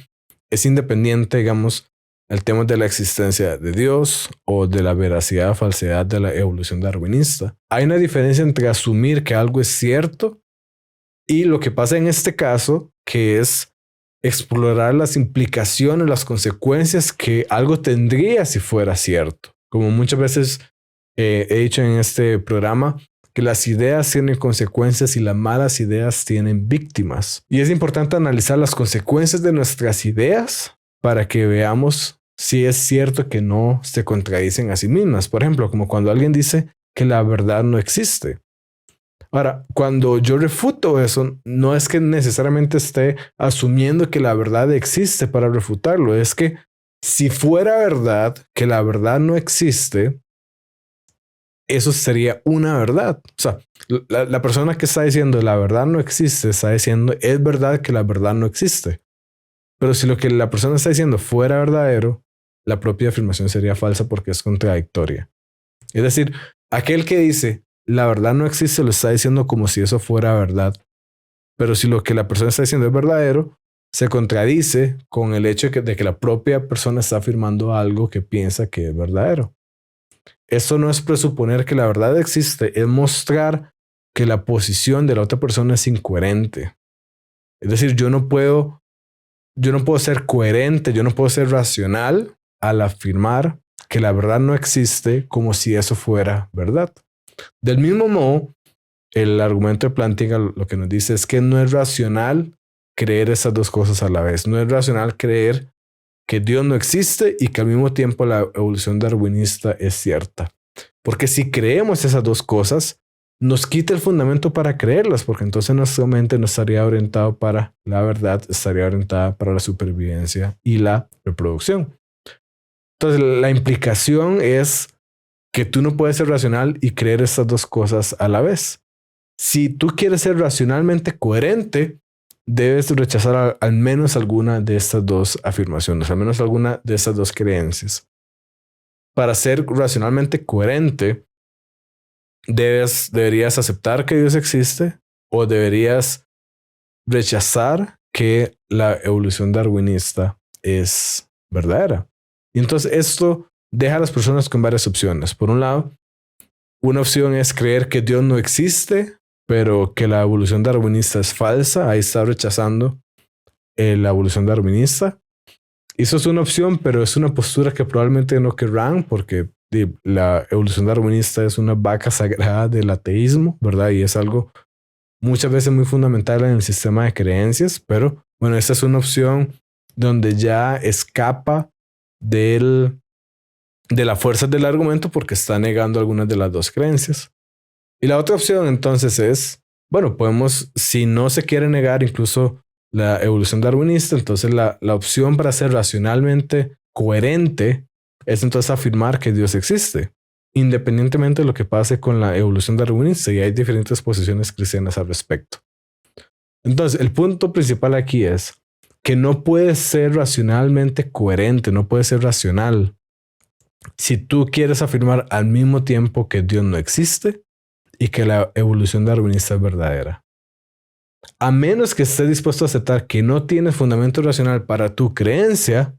es independiente, digamos, el tema de la existencia de Dios o de la veracidad o falsedad de la evolución darwinista. Hay una diferencia entre asumir que algo es cierto y lo que pasa en este caso, que es explorar las implicaciones, las consecuencias que algo tendría si fuera cierto. Como muchas veces he dicho en este programa, que las ideas tienen consecuencias y las malas ideas tienen víctimas. Y es importante analizar las consecuencias de nuestras ideas para que veamos si es cierto que no se contradicen a sí mismas. Por ejemplo, como cuando alguien dice que la verdad no existe. Ahora, cuando yo refuto eso, no es que necesariamente esté asumiendo que la verdad existe para refutarlo. Es que si fuera verdad que la verdad no existe, eso sería una verdad. O sea, la persona que está diciendo la verdad no existe, está diciendo es verdad que la verdad no existe. Pero si lo que la persona está diciendo fuera verdadero, la propia afirmación sería falsa porque es contradictoria. Es decir, aquel que dice la verdad no existe lo está diciendo como si eso fuera verdad. Pero si lo que la persona está diciendo es verdadero, se contradice con el hecho de que la propia persona está afirmando algo que piensa que es verdadero. Esto no es presuponer que la verdad existe, es mostrar que la posición de la otra persona es incoherente. Es decir, yo no puedo ser coherente, yo no puedo ser racional al afirmar que la verdad no existe como si eso fuera verdad. Del mismo modo, el argumento de Plantinga lo que nos dice es que no es racional creer esas dos cosas a la vez. No es racional creer que Dios no existe y que al mismo tiempo la evolución darwinista es cierta. Porque si creemos esas dos cosas, nos quita el fundamento para creerlas, porque entonces nuestra mente no estaría orientada para la verdad, estaría orientada para la supervivencia y la reproducción. Entonces, la implicación es que tú no puedes ser racional y creer estas dos cosas a la vez. Si tú quieres ser racionalmente coherente, debes rechazar al menos alguna de estas dos afirmaciones, al menos alguna de estas dos creencias. Para ser racionalmente coherente, deberías aceptar que Dios existe o deberías rechazar que la evolución darwinista es verdadera. Y entonces esto deja a las personas con varias opciones. Por un lado, una opción es creer que Dios no existe, pero que la evolución darwinista es falsa. Ahí está rechazando la evolución darwinista. Eso es una opción, pero es una postura que probablemente no querrán porque la evolución darwinista es una vaca sagrada del ateísmo, ¿verdad? Y es algo muchas veces muy fundamental en el sistema de creencias, pero bueno, esta es una opción donde ya escapa de la fuerza del argumento porque está negando algunas de las dos creencias. Y la otra opción entonces es, bueno, si no se quiere negar incluso la evolución darwinista, entonces la opción para ser racionalmente coherente es entonces afirmar que Dios existe, independientemente de lo que pase con la evolución darwinista, y hay diferentes posiciones cristianas al respecto. Entonces, el punto principal aquí es que no puedes ser racionalmente coherente, no puedes ser racional si tú quieres afirmar al mismo tiempo que Dios no existe y que la evolución darwinista es verdadera. A menos que estés dispuesto a aceptar que no tienes fundamento racional para tu creencia,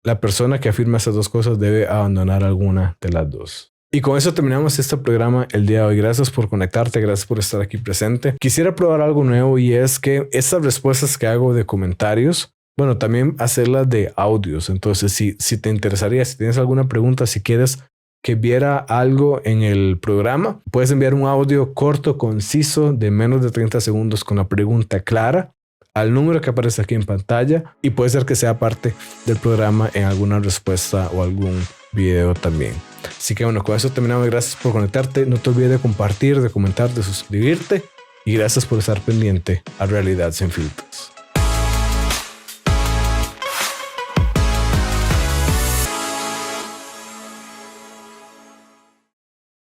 la persona que afirma esas dos cosas debe abandonar alguna de las dos. Y con eso terminamos este programa el día de hoy. Gracias por conectarte, gracias por estar aquí presente. Quisiera probar algo nuevo y es que estas respuestas que hago de comentarios, bueno, también hacerlas de audios. Entonces, si te interesaría, si tienes alguna pregunta, si quieres que viera algo en el programa, puedes enviar un audio corto, conciso, de menos de 30 segundos con la pregunta clara al número que aparece aquí en pantalla y puede ser que sea parte del programa en alguna respuesta o algún video también. Así que bueno, con eso terminamos. Gracias por conectarte. No te olvides de compartir, de comentar, de suscribirte y gracias por estar pendiente a Realidad Sin Filtros.